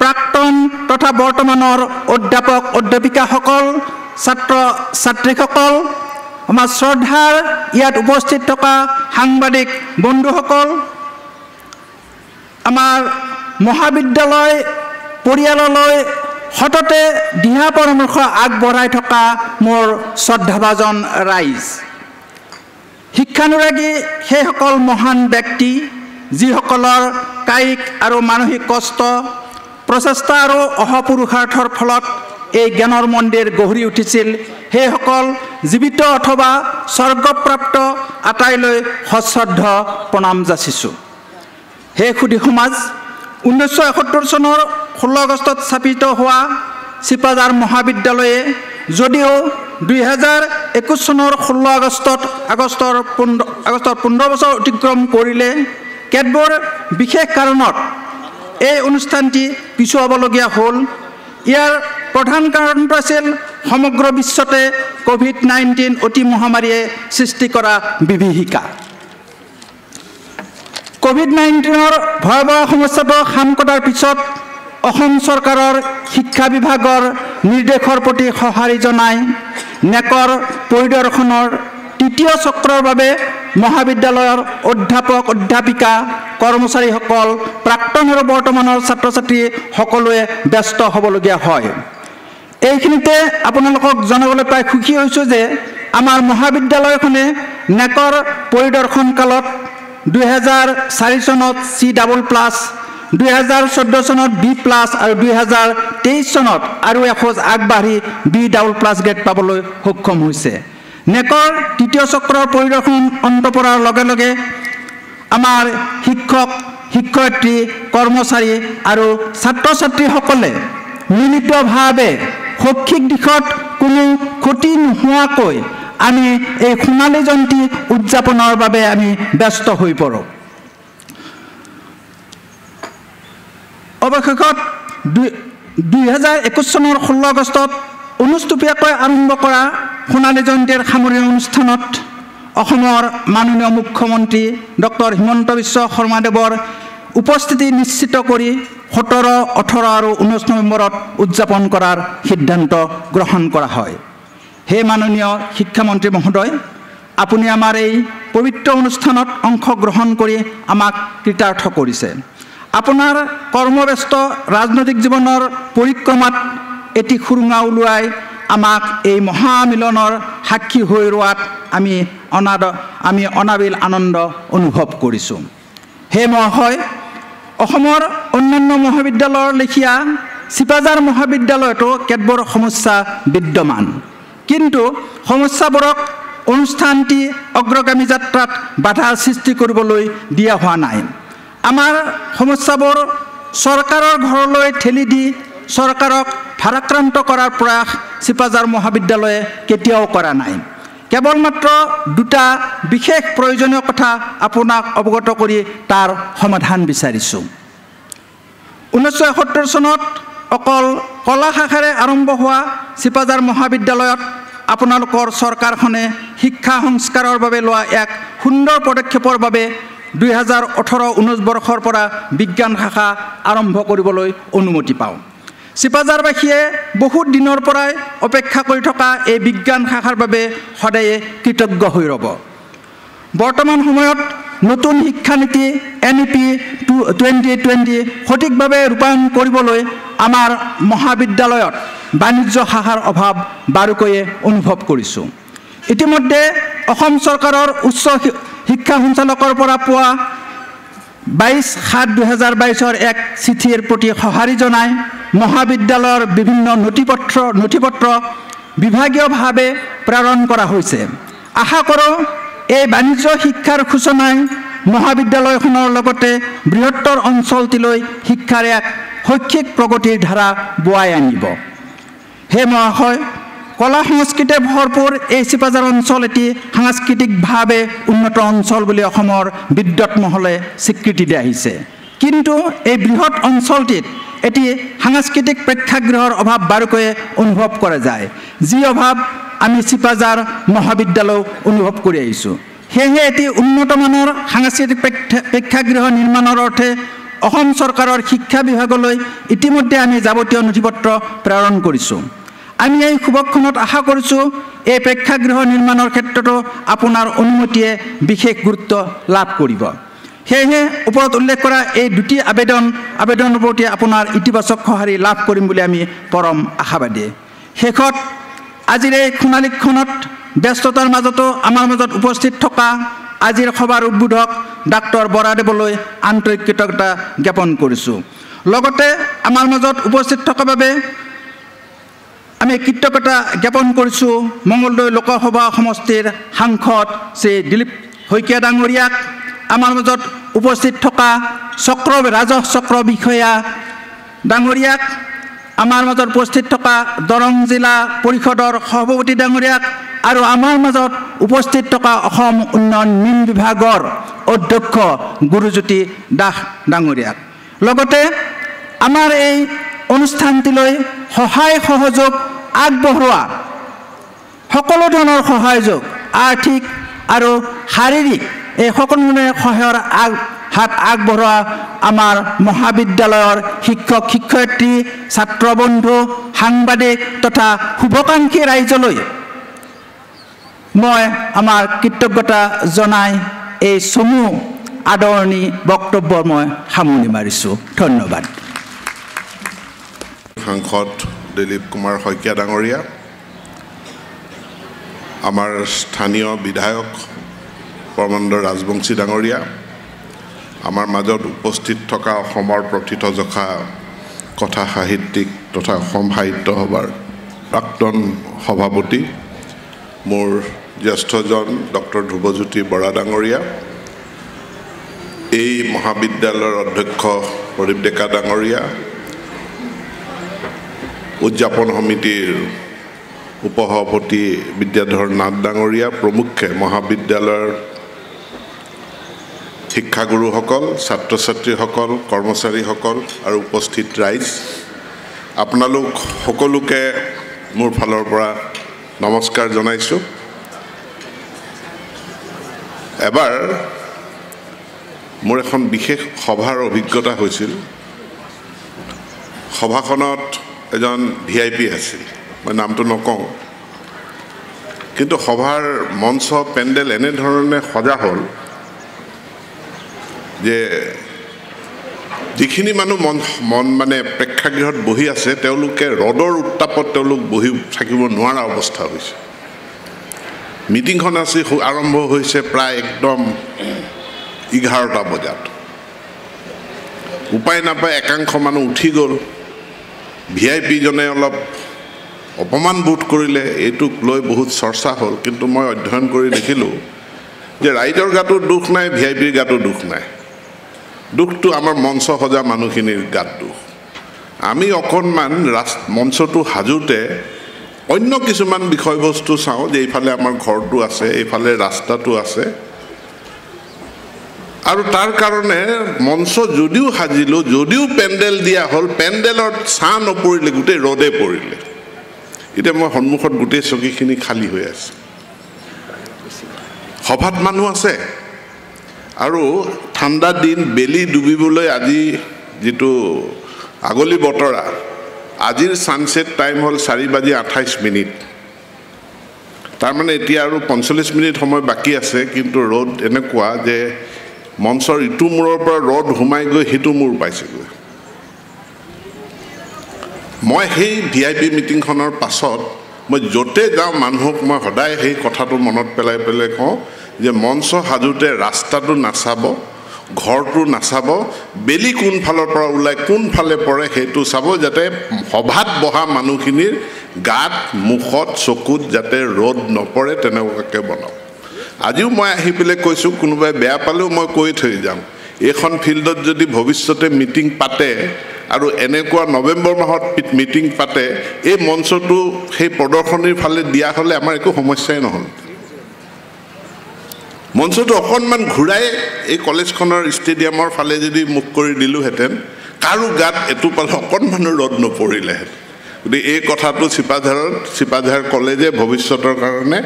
E: প্ৰাক্তন তথা বৰ্তমানৰ অধ্যাপক অধ্যাপিকাসকল, ছাত্ৰ ছাত্ৰীসকল, আমাৰ শ্ৰদ্ধাৰ ইয়াত উপস্থিত থকা সাংবাদিক বন্ধুসকল, আমাৰ মহাবিদ্যালয় পৰিয়াললৈ সততে দিহা পৰামৰ্শ আগবঢ়াই থকা মোৰ শ্ৰদ্ধাভাজন ৰাইজ, শিক্ষানুৰাগী সেইসকল মহান ব্যক্তি যিসকলৰ কায়িক আৰু মানসিক কষ্ট, প্ৰচেষ্টা আৰু অহপুৰুষাৰ্থৰ ফলত এই জ্ঞানৰ মন্দিৰ গঢ়ি উঠিছিল, সেইসকল জীৱিত অথবা স্বৰ্গপ্ৰাপ্ত আটাইলৈ সশ্ৰদ্ধ প্ৰণাম যাচিছোঁ। হে সুধী সমাজ, 1971 চনৰ 16 আগষ্টত স্থাপিত হোৱা চিপাঝাৰ মহাবিদ্যালয়ে যদিও 2021 চনৰ 16 আগষ্টৰ 15 বছৰ অতিক্ৰম কৰিলে, কেতবোৰ বিশেষ কাৰণত এই অনুষ্ঠানটি পিছুৱাবলগীয়া হ'ল। ইয়াৰ প্ৰধান কাৰণটো আছিল সমগ্ৰ বিশ্বতে কোভিড-19 অতি মহামাৰীয়ে সৃষ্টি কৰা বিভীষিকা। কোভিড-19ৰ ভয়াৱহ সমস্যাবোৰ সাম কটাৰ পিছত অসম চৰকাৰৰ শিক্ষা বিভাগৰ নিৰ্দেশৰ প্ৰতি সঁহাৰি জনাই নেকৰ পৰিদৰ্শনৰ তৃতীয় চক্ৰৰ বাবে মহাবিদ্যালয়ৰ অধ্যাপক অধ্যাপিকা কৰ্মচাৰীসকল, প্ৰাক্তন আৰু বৰ্তমানৰ ছাত্ৰ ছাত্ৰী সকলোৱে ব্যস্ত হ'বলগীয়া হয়। এইখিনিতে আপোনালোকক জনাবলৈ পাই সুখী হৈছোঁ যে আমাৰ মহাবিদ্যালয়খনে নেকৰ পৰিদৰ্শন কালত 2004 চনত C++, 2014 চনত B+ আৰু 2023 চনত আৰু এখোজ আগবাঢ়ি B++ গ্ৰেড পাবলৈ সক্ষম হৈছে। নেকৰ তৃতীয় চক্ৰৰ পৰিদৰ্শন অন্ত পৰাৰ লগে লগে আমাৰ শিক্ষক, শিক্ষয়িত্ৰী, কৰ্মচাৰী আৰু ছাত্ৰ ছাত্ৰীসকলে মিলিতভাৱে শৈক্ষিক দিশত কোনো ক্ষতি নোহোৱাকৈ আমি এই সোণালী জয়ন্তী উদযাপনৰ বাবে আমি ব্যস্ত হৈ পৰোঁ। অৱশেষত 2021 চনৰ 16 আগষ্টত অনুষ্টুপীয়াকৈ আৰম্ভ কৰা সোণালী জয়ন্তীৰ সামৰণি অনুষ্ঠানত অসমৰ মাননীয় মুখ্যমন্ত্ৰী ডক্টৰ হিমন্ত বিশ্ব শৰ্মাদেৱৰ উপস্থিতি নিশ্চিত কৰি 17, 18 আৰু 19 নৱেম্বৰত উদযাপন কৰাৰ সিদ্ধান্ত গ্ৰহণ কৰা হয়। হে মাননীয় শিক্ষামন্ত্ৰী মহোদয়, আপুনি আমাৰ এই পবিত্ৰ অনুষ্ঠানত অংশগ্ৰহণ কৰি আমাক কৃতাৰ্থ কৰিছে। আপোনাৰ কৰ্মব্যস্ত ৰাজনৈতিক জীৱনৰ পৰিক্ৰমাত এটি সুৰুঙা ওলোৱাই আমাক এই মহামিলনৰ সাক্ষী হৈ ৰোৱাত আমি অনাবিল আনন্দ অনুভৱ কৰিছোঁ। হে মহাশয়, অসমৰ অন্যান্য মহাবিদ্যালয়ৰ লেখীয়া চিপাঝাৰ মহাবিদ্যালয়তো কেতবোৰ সমস্যা বিদ্যমান, কিন্তু সমস্যাবোৰক অনুষ্ঠানটি অগ্ৰগামী যাত্ৰাত বাধাৰ সৃষ্টি কৰিবলৈ দিয়া হোৱা নাই। আমাৰ সমস্যাবোৰ চৰকাৰৰ ঘৰলৈ ঠেলি দি চৰকাৰক ভাৰাক্ৰান্ত কৰাৰ প্ৰয়াস চিপাঝাৰ মহাবিদ্যালয়ে কেতিয়াও কৰা নাই। কেৱল মাত্ৰ দুটা বিশেষ প্ৰয়োজনীয় কথা আপোনাক অৱগত কৰি তাৰ সমাধান বিচাৰিছোঁ। 1971 চনত অকল কলা শাখাৰে আৰম্ভ হোৱা চিপাঝাৰ মহাবিদ্যালয়ত আপোনালোকৰ চৰকাৰখনে শিক্ষা সংস্কাৰৰ বাবে লোৱা এক সুন্দৰ পদক্ষেপৰ বাবে 2018-19 বৰ্ষৰ পৰা বিজ্ঞান শাখা আৰম্ভ কৰিবলৈ অনুমতি পাওঁ। চিপাঝাৰবাসীয়ে বহুত দিনৰ পৰাই অপেক্ষা কৰি থকা এই বিজ্ঞান শাখাৰ বাবে সদায়ে কৃতজ্ঞ হৈ ৰ'ব। বৰ্তমান সময়ত নতুন শিক্ষানীতি NEP 2020 সঠিকভাৱে ৰূপায়ণ কৰিবলৈ আমাৰ মহাবিদ্যালয়ত বাণিজ্য শাখাৰ অভাৱ বাৰুকৈয়ে অনুভৱ কৰিছোঁ। ইতিমধ্যে অসম চৰকাৰৰ উচ্চ শিক্ষা সঞ্চালকৰ পৰা পোৱা 22/7/2022 এক চিঠিৰ প্ৰতি সঁহাৰি জনাই মহাবিদ্যালয়ৰ বিভিন্ন নথিপত্ৰ বিভাগীয়ভাৱে প্ৰেৰণ কৰা হৈছে। আশা কৰোঁ এই বাণিজ্য শিক্ষাৰ সূচনাই মহাবিদ্যালয়খনৰ লগতে বৃহত্তৰ অঞ্চলটিলৈ শিক্ষাৰ এক শৈক্ষিক প্ৰগতিৰ ধাৰা বোৱাই আনিব। হে মহাশয়, কলা সংস্কৃতিৰে ভৰপূৰ এই চিপাঝাৰ অঞ্চল এটি সাংস্কৃতিকভাৱে উন্নত অঞ্চল বুলি অসমৰ বিদ্যুৎ মহলে স্বীকৃতি দিয়া আহিছে কিন্তু এই বৃহৎ অঞ্চলটিত এটি সাংস্কৃতিক প্ৰেক্ষাগৃহৰ অভাৱ বাৰুকৈ অনুভৱ কৰা যায় যি অভাৱ আমি চিপাঝাৰ মহাবিদ্যালয় অনুভৱ কৰি আহিছোঁ সেয়ে এটি উন্নত মানৰ সাংস্কৃতিক প্ৰেক্ষাগৃহ নিৰ্মাণৰ অৰ্থে অসম চৰকাৰৰ শিক্ষা বিভাগলৈ ইতিমধ্যে আমি যাৱতীয় নথিপত্ৰ প্ৰেৰণ কৰিছোঁ আমি এই শুভক্ষণত আশা কৰিছোঁ এই প্ৰেক্ষাগৃহ নিৰ্মাণৰ ক্ষেত্ৰতো আপোনাৰ অনুমতিয়ে বিশেষ গুৰুত্ব লাভ কৰিব সেয়ে ওপৰত উল্লেখ কৰা এই দুটি আবেদনৰ প্ৰতি আপোনাৰ ইতিবাচক সঁহাৰি লাভ কৰিম বুলি আমি পৰম আশাবাদী শেষত আজিৰ এই সোণালীক্ষণত ব্যস্ততাৰ মাজতো আমাৰ মাজত উপস্থিত থকা আজিৰ সভাৰ উদ্বোধক ডাক্তৰ বৰাদেৱলৈ আন্তৰিক কৃতজ্ঞতা জ্ঞাপন কৰিছোঁ লগতে আমাৰ মাজত উপস্থিত থকাৰ বাবে আমি কৃতজ্ঞতা জ্ঞাপন কৰিছোঁ মঙ্গলদৈ লোকসভা সমষ্টিৰ সাংসদ শ্ৰী দিলীপ শইকীয়া ডাঙৰীয়াক আমাৰ মাজত উপস্থিত থকা ৰাজহ চক্ৰ বিষয়া ডাঙৰীয়াক আমাৰ মাজত উপস্থিত থকা দৰং জিলা পৰিষদৰ সভাপতি ডাঙৰীয়াক আৰু আমাৰ মাজত উপস্থিত থকা অসম উন্নয়ন মীন বিভাগৰ অধ্যক্ষ গুৰুজ্যোতি দাস ডাঙৰীয়াক লগতে আমাৰ এই অনুষ্ঠানটিলৈ সহায় সহযোগ আগবঢ়োৱা সকলো ধৰণৰ সহযোগ আৰ্থিক আৰু শাৰীৰিক এই সকলো সহায়ৰ হাত আগবঢ়োৱা আমাৰ মহাবিদ্যালয়ৰ শিক্ষক শিক্ষয়িত্ৰী ছাত্ৰ বন্ধু সাংবাদিক তথা শুভকাংক্ষী ৰাইজলৈ মই আমাৰ কৃতজ্ঞতা জনাই এই চমু আদৰণি বক্তব্য মই সামৰণি মাৰিছোঁ ধন্যবাদ
H: সাংসদ দিলীপ কুমাৰ শইকীয়া ডাঙৰীয়া আমাৰ স্থানীয় বিধায়ক পৰমানন্দ ৰাজবংশী ডাঙৰীয়া আমাৰ মাজত উপস্থিত থকা অসমৰ প্ৰথিতযশা কথা সাহিত্যিক তথা অসম সাহিত্য সভাৰ প্ৰাক্তন সভাপতি মোৰ জ্যেষ্ঠজন ডক্টৰ ধ্ৰুৱজ্যোতি বৰা ডাঙৰীয়া এই মহাবিদ্যালয়ৰ অধ্যক্ষ প্ৰদীপ ডেকা ডাঙৰীয়া উদযাপন সমিতিৰ উপসভাপতি বিদ্যাধৰ নাথ ডাঙৰীয়া প্ৰমুখ্যে মহাবিদ্যালয়ৰ শিক্ষাগুৰুসকল ছাত্ৰ ছাত্ৰীসকল কৰ্মচাৰীসকল আৰু উপস্থিত ৰাইজ আপোনালোক সকলোকে মোৰ ফালৰ পৰা নমস্কাৰ জনাইছোঁ এবাৰ মোৰ এখন বিশেষ সভাৰ অভিজ্ঞতা হৈছিল সভাখনত এজন VIP আছিল মই নামটো নকওঁ কিন্তু সভাৰ মঞ্চ পেণ্ডেল এনেধৰণে সজা হ'ল যে যিখিনি মানুহ মানে প্ৰেক্ষাগৃহত বহি আছে তেওঁলোকে ৰদৰ উত্তাপত তেওঁলোক বহি থাকিব নোৱাৰা অৱস্থা হৈছে মিটিংখন আৰম্ভ হৈছে প্ৰায় একদম 11টা বজাত উপায় নাপায় একাংশ মানুহ উঠি গ'ল VIP জনে অলপ অপমান বোধ কৰিলে এইটোক লৈ বহুত চৰ্চা হ'ল কিন্তু মই অধ্যয়ন কৰি দেখিলোঁ যে ৰাইজৰ গাতো দুখ নাই VIPৰ গাতো দুখ নাই দুখটো আমাৰ মঞ্চ সজা মানুহখিনিৰ গাত দুখ আমি অকণমান মঞ্চটো সাজোতে অন্য কিছুমান বিষয়বস্তু চাওঁ যে এইফালে আমাৰ ঘৰটো আছে এইফালে ৰাস্তাটো আছে আৰু তাৰ কাৰণে মঞ্চ যদিও সাজিলোঁ যদিও পেণ্ডেল দিয়া হ'ল পেণ্ডেলত ছাঁ নপৰিলে গোটেই ৰদে পৰিলে এতিয়া মই সন্মুখত গোটেই চকীখিনি খালী হৈ আছে সভাত মানুহ আছে আৰু ঠাণ্ডা দিন বেলি ডুবিবলৈ আজি যিটো আগলি বতৰা আজিৰ ছানছেট টাইম হ'ল 4:28 তাৰমানে এতিয়া আৰু 45 মিনিট সময় বাকী আছে কিন্তু ৰ'দ এনেকুৱা যে মঞ্চৰ ইটো মূৰৰ পৰা ৰদ সোমাই গৈ সিটো মূৰ পাইছেগৈ মই সেই VIP মিটিংখনৰ পাছত মই য'তে যাওঁ মানুহক মই সদায় সেই কথাটো মনত পেলাই কওঁ যে মঞ্চ সাজোতে ৰাস্তাটো নাচাব ঘৰটো নাচাব বেলি কোনফালৰ পৰা ওলাই কোনফালে পৰে সেইটো চাব যাতে সভাত বহা মানুহখিনিৰ গাত মুখত চকুত যাতে ৰদ নপৰে তেনেকুৱাকৈ বনাওক আজিও মই আহি পেলাই কৈছোঁ কোনোবাই বেয়া পালেও মই কৈ থৈ যাম এইখন ফিল্ডত যদি ভৱিষ্যতে মিটিং পাতে আৰু এনেকুৱা নৱেম্বৰ মাহত মিটিং পাতে এই মঞ্চটো সেই প্ৰদৰ্শনীৰ ফালে দিয়া হ'লে আমাৰ একো সমস্যাই নহ'ল মঞ্চটো অকণমান ঘূৰাই এই কলেজখনৰ ষ্টেডিয়ামৰ ফালে যদি মুখ কৰি দিলোহেঁতেন কাৰো গাত এটোপাল অকণমানো ৰদ নপৰিলেহেঁতেন গতিকে এই কথাটো চিপাঝাৰ কলেজে ভৱিষ্যতৰ কাৰণে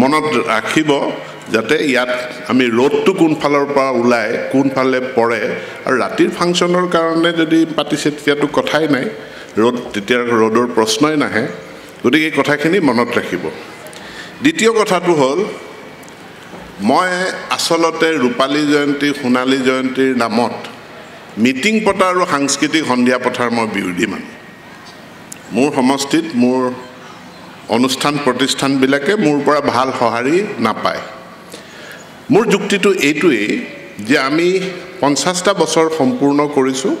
H: মনত ৰাখিব যাতে ইয়াত আমি ৰ'দটো কোনফালৰ পৰা ওলাই কোনফালে পৰে আৰু ৰাতিৰ ফাংচনৰ কাৰণে যদি পাতিছে তেতিয়াতো কথাই নাই তেতিয়া ৰ'দৰ প্ৰশ্নই নাহে গতিকে এই কথাখিনি মনত ৰাখিব দ্বিতীয় কথাটো হ'ল মই আচলতে ৰূপালী জয়ন্তী সোণালী জয়ন্তীৰ নামত মিটিং পতা আৰু সাংস্কৃতিক সন্ধিয়া পথাৰ মই বিৰোধী মানুহ মোৰ সমষ্টিত মোৰ অনুষ্ঠান প্ৰতিষ্ঠানবিলাকে মোৰ পৰা ভাল সঁহাৰি নাপায় মোৰ যুক্তিটো এইটোৱেই যে আমি 50টা বছৰ সম্পূৰ্ণ কৰিছোঁ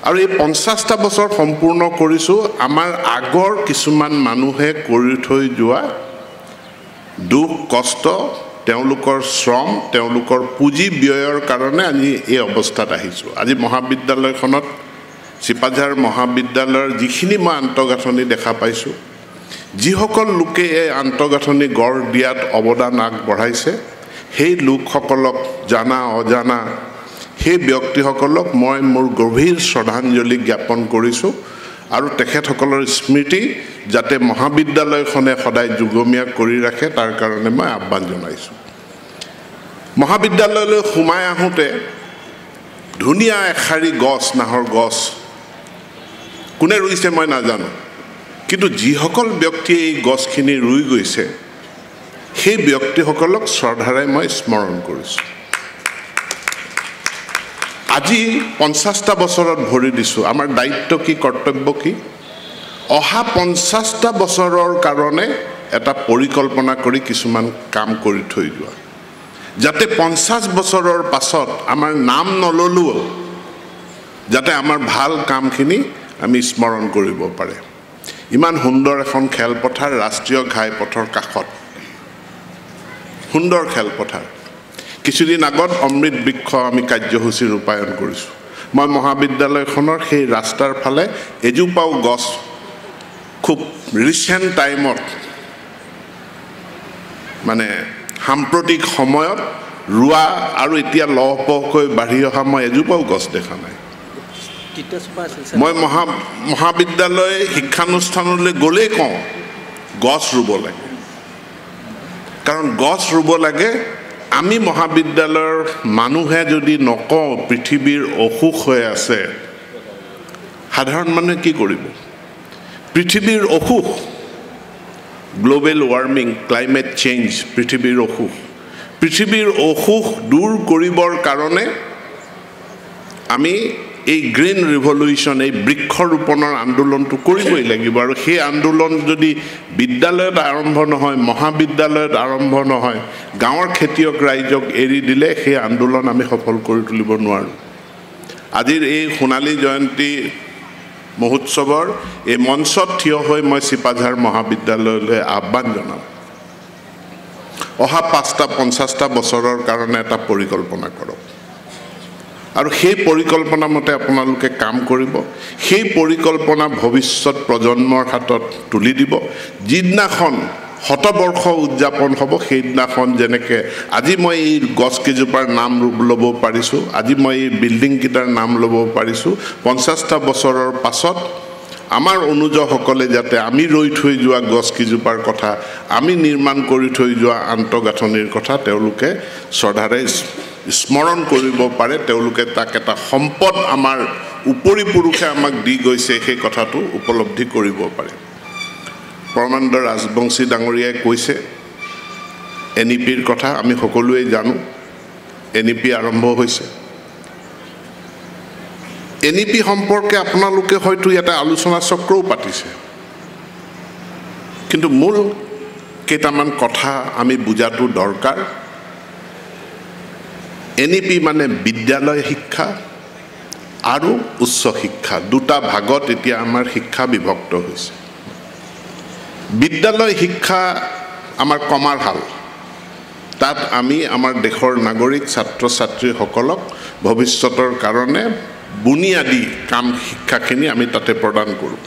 H: আৰু এই 50টা বছৰ সম্পূৰ্ণ কৰিছোঁ আমাৰ আগৰ কিছুমান মানুহে কৰি থৈ যোৱা দুখ কষ্ট তেওঁলোকৰ শ্ৰম তেওঁলোকৰ পুঁজি ব্যয়ৰ কাৰণে আমি এই অৱস্থাত আহিছোঁ আজি মহাবিদ্যালয়খনত চিপাঝাৰ মহাবিদ্যালয়ৰ যিখিনি মই আন্তঃগাঁথনি দেখা পাইছোঁ যিসকল লোকে এই আন্তঃগাঁথনি গঢ় দিয়াত অৱদান আগবঢ়াইছে সেই লোকসকলক জানা অজানা সেই ব্যক্তিসকলক মই মোৰ গভীৰ শ্ৰদ্ধাঞ্জলি জ্ঞাপন কৰিছোঁ আৰু তেখেতসকলৰ স্মৃতি যাতে মহাবিদ্যালয়খনে সদায় যুগমীয়া কৰি ৰাখে তাৰ কাৰণে মই আহ্বান জনাইছোঁ মহাবিদ্যালয়লৈ সোমাই আহোঁতে ধুনীয়া এশাৰী গছ নাহৰ গছ কোনে ৰুইছে মই নাজানো কিন্তু যিসকল ব্যক্তিয়ে এই গছখিনি ৰুই গৈছে সেই ব্যক্তিসকলক শ্ৰদ্ধাৰে মই স্মৰণ কৰিছোঁ আজি 50টা বছৰত ভৰি দিছোঁ আমাৰ দায়িত্ব কি কৰ্তব্য কি অহা 50টা বছৰৰ কাৰণে এটা পৰিকল্পনা কৰি কিছুমান কাম কৰি থৈ যোৱা যাতে 50 বছৰৰ পাছত আমাৰ নাম নললেও যাতে আমাৰ ভাল কামখিনি আমি স্মৰণ কৰিব পাৰে ইমান সুন্দৰ এখন খেলপথাৰ ৰাষ্ট্ৰীয় ঘাইপথৰ কাষত সুন্দৰ খেলপথাৰ কিছুদিন আগত অমৃত বৃক্ষ আমি কাৰ্যসূচী ৰূপায়ণ কৰিছোঁ মই মহাবিদ্যালয়খনৰ সেই ৰাস্তাৰ ফালে এজোপাও গছ খুব ৰিচেণ্ট টাইমত মানে সাম্প্ৰতিক সময়ত ৰোৱা আৰু এতিয়া লহপহকৈ বাঢ়ি অহা মই এজোপাও গছ দেখা নাই মই মহাবিদ্যালয় শিক্ষানুষ্ঠানলৈ গ'লেই কওঁ গছ ৰুব লাগে কাৰণ গছ ৰুব লাগে আমি মহাবিদ্যালয়ৰ মানুহে যদি নকওঁ পৃথিৱীৰ অসুখ হৈ আছে সাধাৰণ মানুহে কি কৰিব পৃথিৱীৰ অসুখ গ্লোবেল ৱাৰ্মিং ক্লাইমেট চেঞ্জ পৃথিৱীৰ অসুখ দূৰ কৰিবৰ কাৰণে আমি এই গ্ৰীণ ৰিভলিউশ্যন এই বৃক্ষৰোপণৰ আন্দোলনটো কৰিবই লাগিব আৰু সেই আন্দোলন যদি বিদ্যালয়ত আৰম্ভ নহয় মহাবিদ্যালয়ত আৰম্ভ নহয় গাঁৱৰ খেতিয়ক ৰাইজক এৰি দিলে সেই আন্দোলন আমি সফল কৰি তুলিব নোৱাৰোঁ আজিৰ এই সোণালী জয়ন্তী মহোৎসৱৰ এই মঞ্চত থিয় হৈ মই চিপাঝাৰ মহাবিদ্যালয়লৈ আহ্বান জনাম অহা 50টা বছৰৰ কাৰণে এটা পৰিকল্পনা কৰক আৰু সেই পৰিকল্পনা মতে আপোনালোকে কাম কৰিব সেই পৰিকল্পনা ভৱিষ্যত প্ৰজন্মৰ হাতত তুলি দিব যিদিনাখন শতবৰ্ষ উদযাপন হ'ব সেইদিনাখন যেনেকৈ আজি মই এই গছকেইজোপাৰ নাম ল'ব পাৰিছোঁ আজি মই এই বিল্ডিংকেইটাৰ নাম ল'ব পাৰিছোঁ 50টা বছৰৰ পাছত আমাৰ অনুজসকলে যাতে আমি ৰৈ থৈ যোৱা গছকেইজোপাৰ কথা আমি নিৰ্মাণ কৰি থৈ যোৱা আন্তঃগাঁথনিৰ কথা তেওঁলোকে শ্ৰদ্ধাৰে স্মৰণ কৰিব পাৰে তেওঁলোকে তাক এটা সম্পদ আমাৰ উপৰি পুৰুষে আমাক দি গৈছে সেই কথাটো উপলব্ধি কৰিব পাৰে প্ৰমানন্দ ৰাজবংশী ডাঙৰীয়াই কৈছে NEPৰ কথা আমি সকলোৱে জানো NEP আৰম্ভ হৈছে NEP সম্পৰ্কে আপোনালোকে হয়তো ইয়াতে আলোচনা চক্ৰও পাতিছে কিন্তু মূল কেইটামান কথা আমি বুজাটো দৰকাৰ NEP মানে বিদ্যালয় শিক্ষা আৰু উচ্চ শিক্ষা দুটা ভাগত এতিয়া আমাৰ শিক্ষা বিভক্ত হৈছে বিদ্যালয় শিক্ষা আমাৰ কমাৰ হাল তাত আমি আমাৰ দেশৰ নাগৰিক ছাত্ৰ ছাত্ৰীসকলক ভৱিষ্যতৰ কাৰণে বুনিয়াদী কাম শিক্ষাখিনি আমি তাতে প্ৰদান কৰোঁ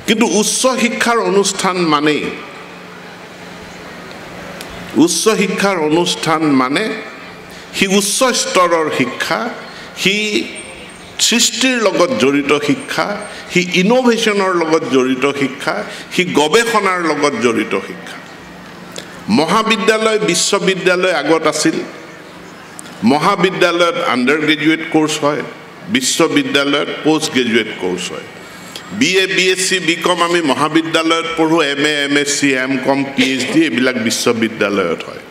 H: কিন্তু উচ্চ শিক্ষাৰ অনুষ্ঠান মানে সি উচ্চ স্তৰৰ শিক্ষা সি সৃষ্টিৰ লগত জড়িত শিক্ষা সি ইনোভেশ্যনৰ লগত জড়িত শিক্ষা সি গৱেষণাৰ লগত জড়িত শিক্ষা মহাবিদ্যালয় বিশ্ববিদ্যালয় আগত আছিল মহাবিদ্যালয়ত আণ্ডাৰ গ্ৰেজুৱেট কোৰ্চ হয় বিশ্ববিদ্যালয়ত পোষ্ট গ্ৰেজুৱেট কোৰ্চ হয় BA BSc BCom আমি মহাবিদ্যালয়ত পঢ়ো MA MSc MCom PhD এইবিলাক বিশ্ববিদ্যালয়ত হয়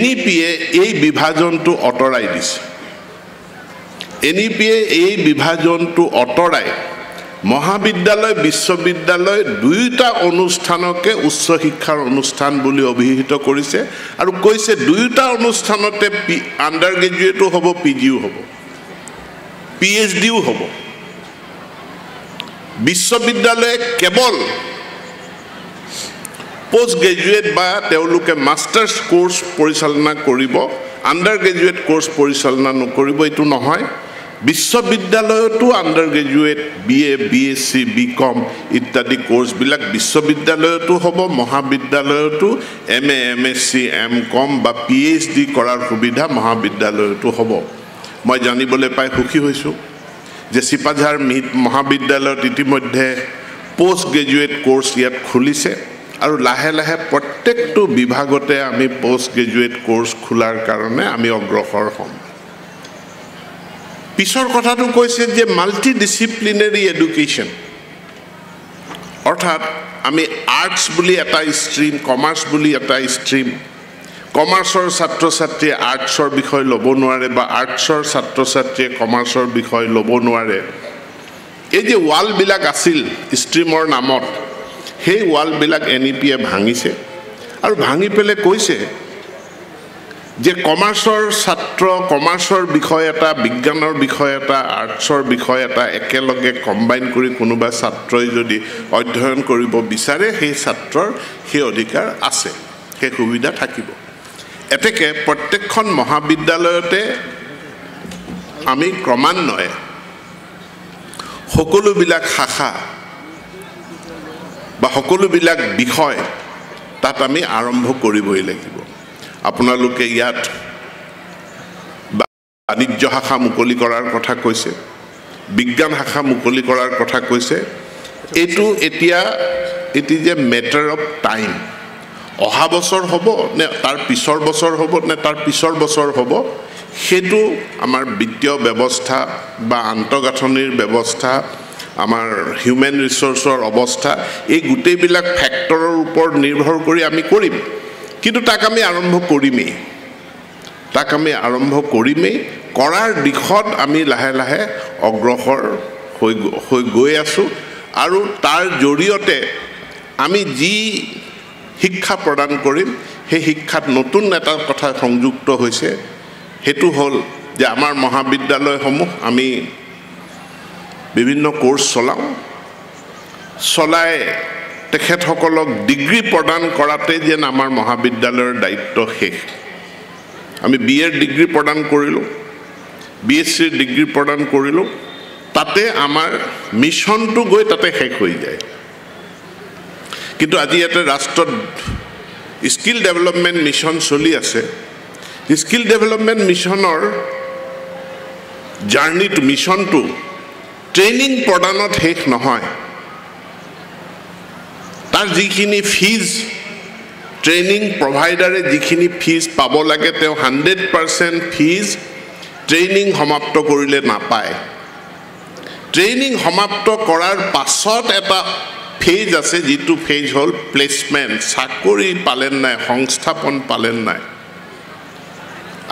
H: NEPয়ে এই বিভাজনটো অতৰাই দিছে NEPয়ে এই বিভাজনটো অতৰাই মহাবিদ্যালয় বিশ্ববিদ্যালয় দুয়োটা অনুষ্ঠানকে উচ্চ শিক্ষাৰ অনুষ্ঠান বুলি অভিহিত কৰিছে আৰু কৈছে দুয়োটা অনুষ্ঠানতে আণ্ডাৰ গ্ৰেজুৱেটো হ'ব PGও হ'ব PhDও হ'ব বিশ্ববিদ্যালয়ে কেৱল পোষ্ট গ্ৰেজুৱেট বা তেওঁলোকে মাষ্টাৰ্ছ কোৰ্চ পৰিচালনা কৰিব আণ্ডাৰ গ্ৰেজুৱেট কোৰ্চ পৰিচালনা নকৰিব এইটো নহয় বিশ্ববিদ্যালয়তো undergraduate BA BSc BCom ইত্যাদি কোৰ্চবিলাক বিশ্ববিদ্যালয়তো হ'ব মহাবিদ্যালয়তো MA MSc MCom বা PhD কৰাৰ সুবিধা মহাবিদ্যালয়তো হ'ব মই জানিবলৈ পাই সুখী হৈছোঁ যে চিপাঝাৰ মহাবিদ্যালয়ত ইতিমধ্যে পোষ্ট গ্ৰেজুৱেট কোৰ্চ ইয়াত খুলিছে আৰু লাহে লাহে প্ৰত্যেকটো বিভাগতে আমি পোষ্ট গ্ৰেজুৱেট কোৰ্চ খোলাৰ কাৰণে আমি অগ্ৰসৰ হ'ম পিছৰ কথাটো কৈছে যে মাল্টি ডিসিপ্লিনাৰী এডুকেশ্যন অৰ্থাৎ আমি আৰ্টছ বুলি এটা ষ্ট্ৰীম কমাৰ্চ বুলি এটা ষ্ট্ৰীম কমাৰ্চৰ ছাত্ৰ ছাত্ৰীয়ে আৰ্টছৰ বিষয় ল'ব নোৱাৰে বা আৰ্টছৰ ছাত্ৰ ছাত্ৰীয়ে কমাৰ্চৰ বিষয় ল'ব নোৱাৰে এই যে ৱালবিলাক আছিল ষ্ট্ৰীমৰ নামত সেই ৱালবিলাক NEPয়ে ভাঙিছে আৰু ভাঙি পেলাই কৈছে যে কমাৰ্চৰ ছাত্ৰ কমাৰ্চৰ বিষয় এটা বিজ্ঞানৰ বিষয় এটা আৰ্টছৰ বিষয় এটা একেলগে কম্বাইন কৰি কোনোবা ছাত্ৰই যদি অধ্যয়ন কৰিব বিচাৰে সেই ছাত্ৰৰ সেই অধিকাৰ আছে সেই সুবিধা থাকিব এতেকে প্ৰত্যেকখন মহাবিদ্যালয়তে আমি ক্ৰমান্বয়ে সকলোবিলাক শাখা বা সকলোবিলাক বিষয় তাত আমি আৰম্ভ কৰিবই লাগিব আপোনালোকে ইয়াত বাণিজ্য শাখা মুকলি কৰাৰ কথা কৈছে বিজ্ঞান শাখা মুকলি কৰাৰ কথা কৈছে এইটো এতিয়া it is a matter of time অহা বছৰ হ'ব নে তাৰ পিছৰ বছৰ হ'ব নে তাৰ পিছৰ বছৰ হ'ব সেইটো আমাৰ বিত্তীয় ব্যৱস্থা বা আন্তঃগাঁথনিৰ ব্যৱস্থা আমাৰ হিউমেন ৰিসোৰ্সৰ অৱস্থা এই গোটেইবিলাক ফেক্টৰৰ ওপৰত নিৰ্ভৰ কৰি আমি কৰিম কিন্তু তাক আমি আৰম্ভ কৰিমেই কৰাৰ দিশত আমি লাহে লাহে অগ্ৰসৰ হৈ গৈ আছোঁ আৰু তাৰ জৰিয়তে আমি যি শিক্ষা প্ৰদান কৰিম সেই শিক্ষাত নতুন এটা কথা সংযুক্ত হৈছে হেতু হল যে আমাৰ মহাবিদ্যালয়সমূহ আমি বিভিন্ন কোৰ্স চলাই তেখেতসকলক ডিগ্ৰী প্ৰদান কৰাতে যেন আমাৰ মহাবিদ্যালয়ৰ দায়িত্ব শেষ আমি BA ডিগ্ৰী প্ৰদান কৰিলোঁ BSc ডিগ্ৰী প্ৰদান কৰিলোঁ তাতে আমাৰ মিশনটো গৈ তাতে শেষ হৈ যায় কিন্তু আজি এটা ৰাষ্ট্ৰত স্কিল ডেভেলপমেন্ট মিশন চলি আছে স্কিল ডেভেলপমেন্ট মিশনৰ জাৰ্নিটো মিশনটো ট্ৰেইনিং প্ৰদানত শেষ নহয় তাৰ যিখিনি ফিজ ট্ৰেইনিং প্ৰভাইডাৰে যিখিনি ফিজ পাব লাগে তেওঁ 100% ফিজ ট্ৰেইনিং সমাপ্ত কৰিলে নাপায় ট্ৰেইনিং সমাপ্ত কৰাৰ পাছত এটা ফেজ আছে যেটো ফেজ হল প্লেসমেন্ট চাকৰি পালেন নাই সংস্থাপন পালেন নাই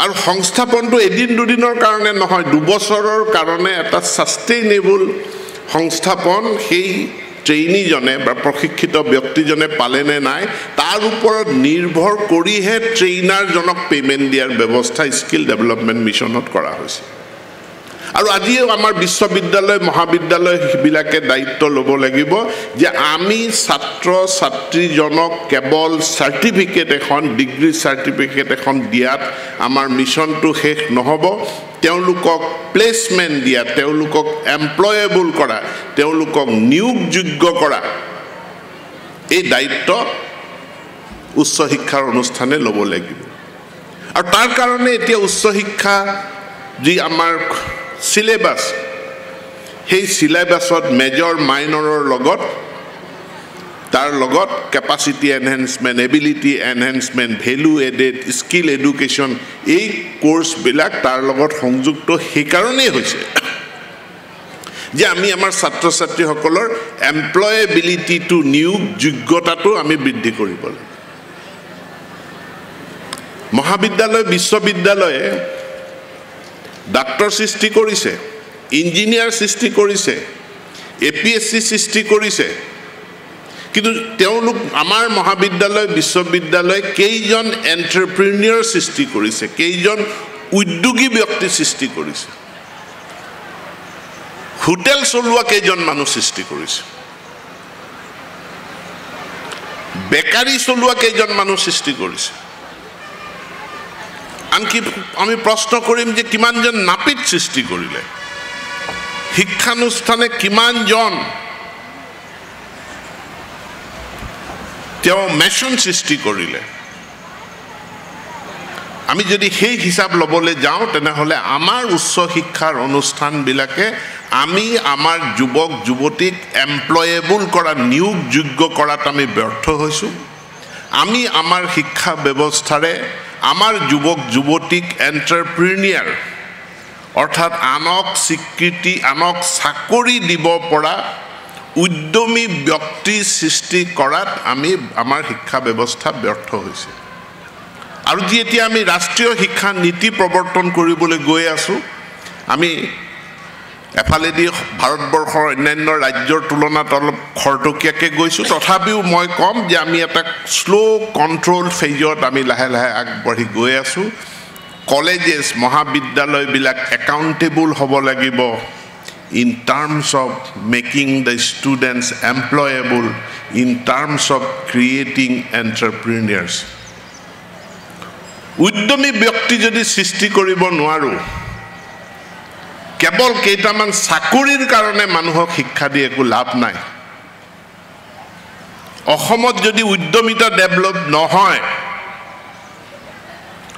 H: আৰু সংস্থাপনটো এদিন দুদিনৰ কাৰণে নহয় দুবছৰৰ কাৰণে এটা সাস্টেইনেবল সংস্থাপন সেই ট্ৰেইনি জনে বা প্ৰশিক্ষিত ব্যক্তিজনে পালেনে নাই তাৰ ওপৰত নিৰ্ভৰ কৰিহে ট্ৰেইনাৰ জনক পেমেন্ট দিয়াৰ ব্যৱস্থা স্কিল ডেভেলপমেন্ট মিশনত কৰা হৈছে আৰু আজিও আমাৰ বিশ্ববিদ্যালয় মহাবিদ্যালয়বিলাকে দায়িত্ব ল'ব লাগিব যে আমি ছাত্ৰ ছাত্ৰীজনক কেৱল চাৰ্টিফিকেট এখন ডিগ্ৰী চাৰ্টিফিকেট এখন দিয়াত আমাৰ মিছনটো শেষ নহ'ব তেওঁলোকক প্লেচমেণ্ট দিয়া তেওঁলোকক এমপ্লয়েবল কৰা তেওঁলোকক নিয়োগযোগ্য কৰা এই দায়িত্ব উচ্চ শিক্ষাৰ অনুষ্ঠানে ল'ব লাগিব আৰু তাৰ কাৰণে এতিয়া উচ্চ শিক্ষা যি আমাৰ সিলেবাস সেই সিলেবাসত মেজৰ মাইনৰৰ লগত তাৰ লগত capacity enhancement ability enhancement value added skill education এই কোৰ্চবিলাক তাৰ লগত সংযুক্ত সেইকাৰণেই হৈছে যে আমি আমাৰ ছাত্ৰ ছাত্ৰীসকলৰ এমপ্লয়েবিলিটিটো নিয়োগযোগ্যতাটো আমি বৃদ্ধি কৰিব লাগিব মহাবিদ্যালয় বিশ্ববিদ্যালয়ে ডাক্তৰ সৃষ্টি কৰিছে ইঞ্জিনিয়াৰ সৃষ্টি কৰিছে এপিএসসি সৃষ্টি কৰিছে কিন্তু তেওঁলোক আমাৰ মহাবিদ্যালয় বিশ্ববিদ্যালয় কেইজন এণ্টাৰপ্ৰিনিয়ৰ সৃষ্টি কৰিছে কেইজন উদ্যোগী ব্যক্তি সৃষ্টি কৰিছে হোটেল চলোৱা কেইজন মানুহ সৃষ্টি কৰিছে বেকাৰী চলোৱা কেইজন মানুহ সৃষ্টি কৰিছে আনকি আমি প্ৰশ্ন কৰিম যে কিমানজন নাপিত সৃষ্টি কৰিলে শিক্ষানুষ্ঠানে কিমানজন তেওঁ মেশন সৃষ্টি কৰিলে আমি যদি সেই হিসাব ল'বলৈ যাওঁ তেনেহ'লে আমাৰ উচ্চ শিক্ষাৰ অনুষ্ঠানবিলাকে আমি আমাৰ যুৱক যুৱতীক এমপ্লয়েবল কৰা নিয়োগযোগ্য কৰাত আমি ব্যৰ্থ হৈছোঁ আমি আমাৰ শিক্ষা ব্যৱস্থাৰে আমাৰ যুৱক যুৱতীক এণ্টাৰপ্ৰিনিয়ৰ অৰ্থাৎ আনক স্বীকৃতি আনক চাকৰি দিব পৰা উদ্যমী ব্যক্তি সৃষ্টি কৰাত আমি আমাৰ শিক্ষা ব্যৱস্থা ব্যৰ্থ হৈছে আৰু যি এতিয়া আমি ৰাষ্ট্ৰীয় শিক্ষা নীতি প্ৰৱৰ্তন কৰিবলৈ গৈ আছোঁ আমি এফালেদি ভাৰতবৰ্ষৰ অন্যান্য ৰাজ্যৰ তুলনাত অলপ খৰতকীয়াকৈ গৈছোঁ তথাপিও মই ক'ম যে আমি এটা শ্ল' কণ্ট্ৰল ফেজত আমি লাহে লাহে আগবাঢ়ি গৈ আছোঁ কলেজেছ মহাবিদ্যালয়বিলাক একাউণ্টেবল হ'ব লাগিব in terms of making the students employable in terms of creating entrepreneurs উদ্যমী ব্যক্তি যদি সৃষ্টি কৰিব নোৱাৰো কেৱল কেইটামান চাকৰিৰ কাৰণে মানুহক শিক্ষা দি একো লাভ নাই অসমত যদি উদ্যমিতা ডেভেলপ নহয়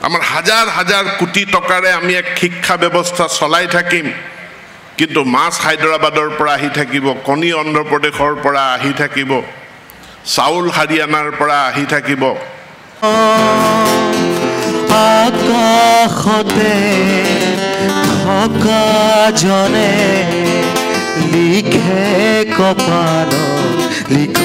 H: আমাৰ হাজাৰ হাজাৰ কোটি টকাৰে আমি এক শিক্ষা ব্যৱস্থা চলাই থাকিম কিন্তু মাছ হায়দৰাবাদৰ পৰা আহি থাকিব কণী অন্ধ্ৰপ্ৰদেশৰ পৰা আহি থাকিব চাউল হাৰিয়ানাৰ পৰা আহি থাকিব
I: আকাশতে থকা জনে লিখে কপাল লিখ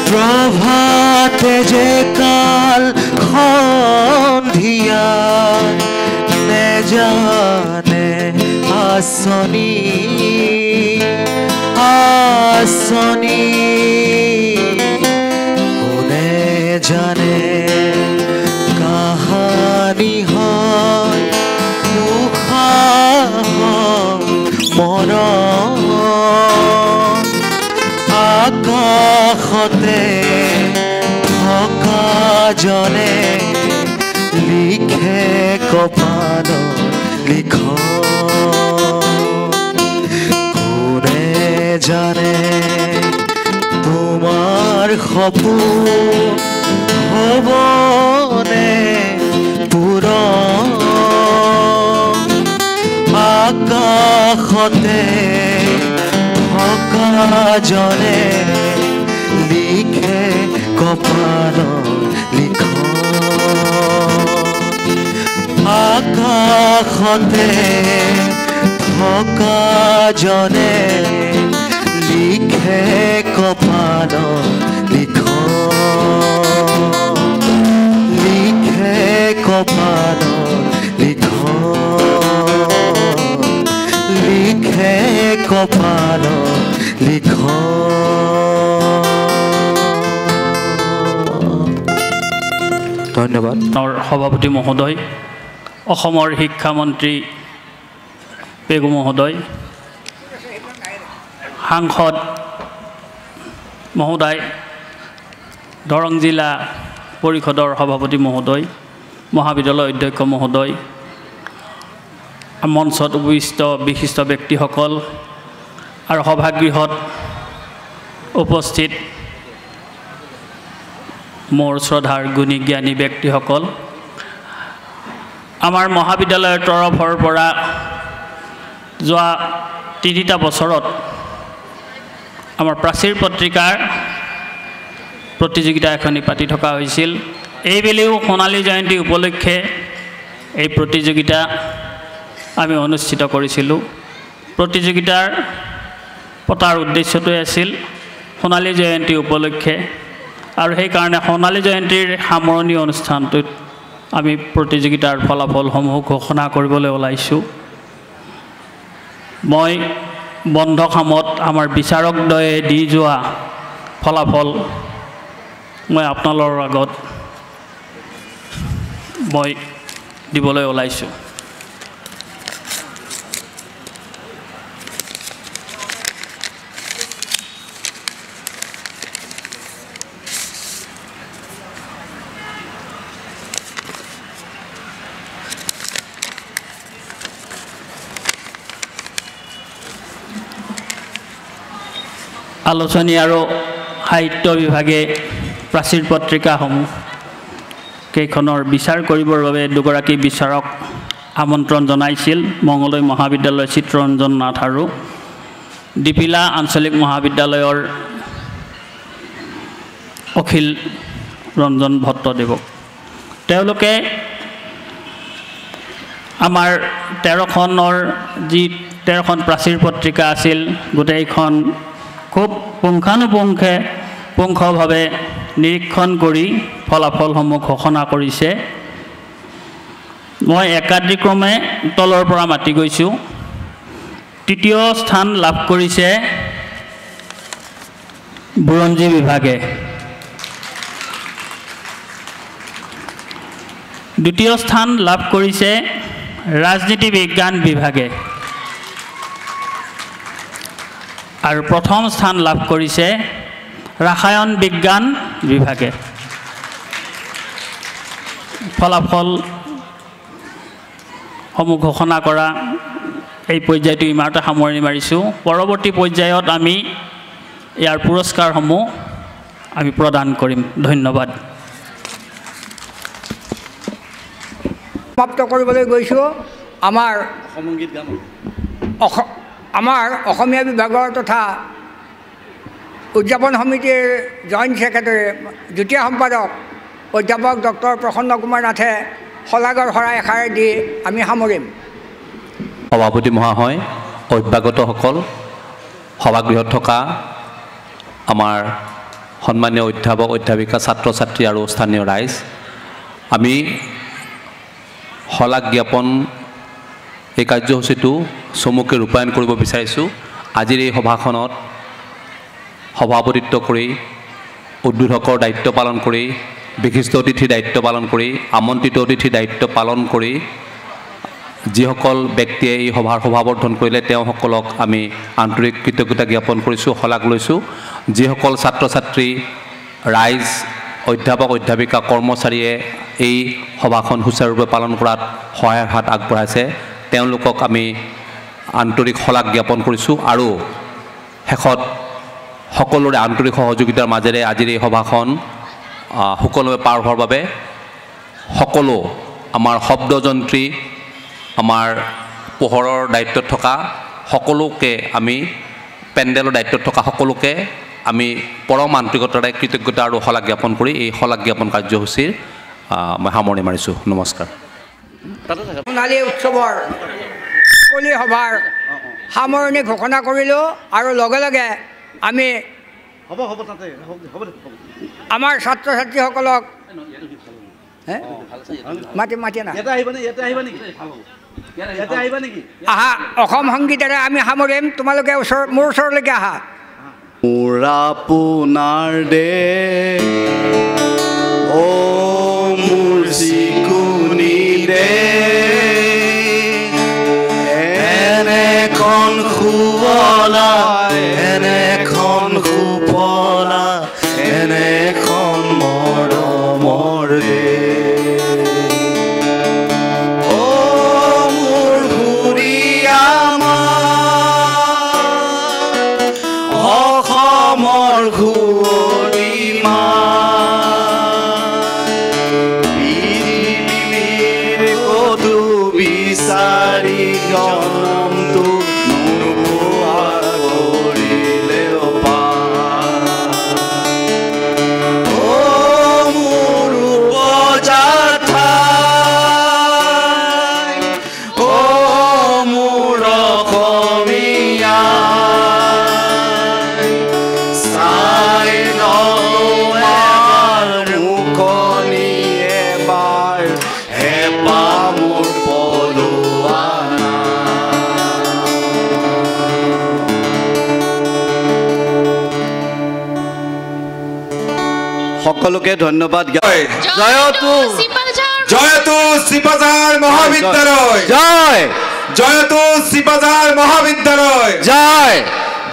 I: প্রভাতে যে কাল সন্ধিয়া নেজানে আসনি আসনি কোনে জানে কাহানি হয় উশাহ মন আকাশতে থকা জনে লিখে কপাল লিখ কোনে জানে তোমাৰ সপোন হ'বনে পূৰণ আকাশতে থকা জনে লিখে কপালৰ লিখন আকাশতে থকা জনে লিখে কপালৰ লিখন লিখে কপালৰ লিখন লিখে কপালৰ লিখন ধন্যবাদ
J: সভাপতি মহোদয় অসমৰ শিক্ষামন্ত্ৰী পেগু মহোদয় সাংসদ মহোদয় দৰং জিলা পৰিষদৰ সভাপতি মহোদয় মহাবিদ্যালয় অধ্যক্ষ মহোদয় মঞ্চত উপস্থিত বিশিষ্ট ব্যক্তিসকল আৰু সভাগৃহত উপস্থিত মোৰ শ্ৰদ্ধাৰ গুণী জ্ঞানী ব্যক্তিসকল আমাৰ মহাবিদ্যালয়ৰ তৰফৰ পৰা যোৱা 3টা বছৰত আমাৰ প্ৰাচীৰ পত্ৰিকাৰ প্ৰতিযোগিতা এখনি পাতি থকা হৈছিল এইবেলিও সোণালী জয়ন্তী উপলক্ষে এই প্ৰতিযোগিতা আমি অনুষ্ঠিত কৰিছিলোঁ প্ৰতিযোগিতাৰ পতাৰ উদ্দেশ্যটো আছিল সোণালী জয়ন্তী উপলক্ষে আৰু সেই কাৰণে সোণালী জয়ন্তীৰ সামৰণি অনুষ্ঠানটোত আমি প্ৰতিযোগিতাৰ ফলাফলসমূহ ঘোষণা কৰিবলৈ ওলাইছোঁ মই বন্ধ কামত আমাৰ বিচাৰকদ্বয়ে দি যোৱা ফলাফল মই আপোনালোকৰ আগত মই দিবলৈ ওলাইছোঁ আলোচনী আৰু সাহিত্য বিভাগে প্ৰাচীৰ পত্ৰিকাসমূহ কেইখনৰ বিচাৰ কৰিবৰ বাবে দুগৰাকী বিচাৰক আমন্ত্ৰণ জনাইছিল মঙলদৈ মহাবিদ্যালয়ৰ চিত্ৰৰঞ্জন নাথ আৰু দীপিলা আঞ্চলিক মহাবিদ্যালয়ৰ অখিল ৰঞ্জন ভট্টদেৱক তেওঁলোকে আমাৰ 13খন প্ৰাচীৰ পত্ৰিকা আছিল গোটেইখন খুব পুংখানুপুংখভাৱে নিৰীক্ষণ কৰি ফলাফলসমূহ ঘোষণা কৰিছে মই একাধিক্ৰমে তলৰ পৰা মাতি গৈছোঁ তৃতীয় স্থান লাভ কৰিছে বুৰঞ্জী বিভাগে দ্বিতীয় স্থান লাভ কৰিছে ৰাজনীতি বিজ্ঞান বিভাগে আৰু প্ৰথম স্থান লাভ কৰিছে ৰাসায়ন বিজ্ঞান বিভাগে ফলাফল সমূহ ঘোষণা কৰা এই পৰ্যায়টো ইমানতে সামৰণি মাৰিছোঁ পৰৱৰ্তী পৰ্যায়ত আমি ইয়াৰ পুৰস্কাৰসমূহ আমি প্ৰদান কৰিম ধন্যবাদ
F: সমাপ্ত কৰিবলৈ গৈছোঁ আমাৰ অসমীয়া বিভাগৰ তথা উদযাপন সমিতিৰ জইণ্ট ছেক্ৰেটাৰী যুটীয়া সম্পাদক অধ্যাপক ডক্টৰ প্ৰসন্ন কুমাৰ নাথে শলাগৰ শৰাই এষাৰ দি আমি সামৰিম
B: সভাপতি মহাশয় অভ্যাগতসকল সভাগৃহত থকা আমাৰ সন্মানীয় অধ্যাপক অধ্যাপিকা ছাত্ৰ ছাত্ৰী আৰু স্থানীয় ৰাইজ আমি শলাগ জ্ঞাপন এই কাৰ্যসূচীটো চমুকৈ ৰূপায়ণ কৰিব বিচাৰিছোঁ আজিৰ এই সভাখনত সভাপতিত্ব কৰি উদ্বোধকৰ দায়িত্ব পালন কৰি বিশিষ্ট অতিথিৰ দায়িত্ব পালন কৰি আমন্ত্ৰিত অতিথিৰ দায়িত্ব পালন কৰি যিসকল ব্যক্তিয়ে এই সভাৰ সভাবৰ্ধন কৰিলে তেওঁসকলক আমি আন্তৰিক কৃতজ্ঞতা জ্ঞাপন কৰিছোঁ শলাগ লৈছোঁ যিসকল ছাত্ৰ ছাত্ৰী ৰাইজ অধ্যাপক অধ্যাপিকা কৰ্মচাৰীয়ে এই সভাখন সুচাৰুৰূপে পালন কৰাত সহায়ৰ হাত আগবঢ়াইছে তেওঁলোকক আমি আন্তৰিক শলাগ জ্ঞাপন কৰিছোঁ আৰু শেষত সকলোৰে আন্তৰিক সহযোগিতাৰ মাজেৰে আজিৰ এই সভাখন সুকলমে পাৰ হোৱাৰ বাবে সকলো আমাৰ শব্দযন্ত্ৰী আমাৰ পোহৰৰ দায়িত্বত থকা সকলোকে আমি পেণ্ডেলৰ দায়িত্বত থকা সকলোকে আমি পৰম আন্তৰিকতাৰে কৃতজ্ঞতা আৰু শলাগ জ্ঞাপন কৰি এই শলাগ জ্ঞাপন কাৰ্যসূচীৰ মই সামৰণি মাৰিছোঁ নমস্কাৰ
F: সোণালী উৎসৱৰ কলি সভাৰ সামৰণি ঘোষণা কৰিলোঁ আৰু লগে লগে আমি আমাৰ ছাত্ৰ ছাত্ৰীসকলক মাতি না আহা অসম সংগীতেৰে আমি সামৰিম তোমালোকে মোৰ ওচৰলৈকে আহা
K: মোৰ আপোনাৰ দে অ মোৰ চিকুনি দে এনেখন শুৱলা এনেখন সুপলা এনেখন মৰমৰ দে সকলোকে ধন্যবাদ
L: জয়তু চিপাঝাৰ মহাবিদ্যালয়
K: জয়
L: জয়তু চিপাঝাৰ মহাবিদ্যালয়
K: জয়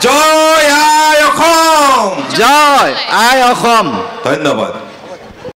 L: জয় আই অসম
K: জয় আই অসম
L: ধন্যবাদ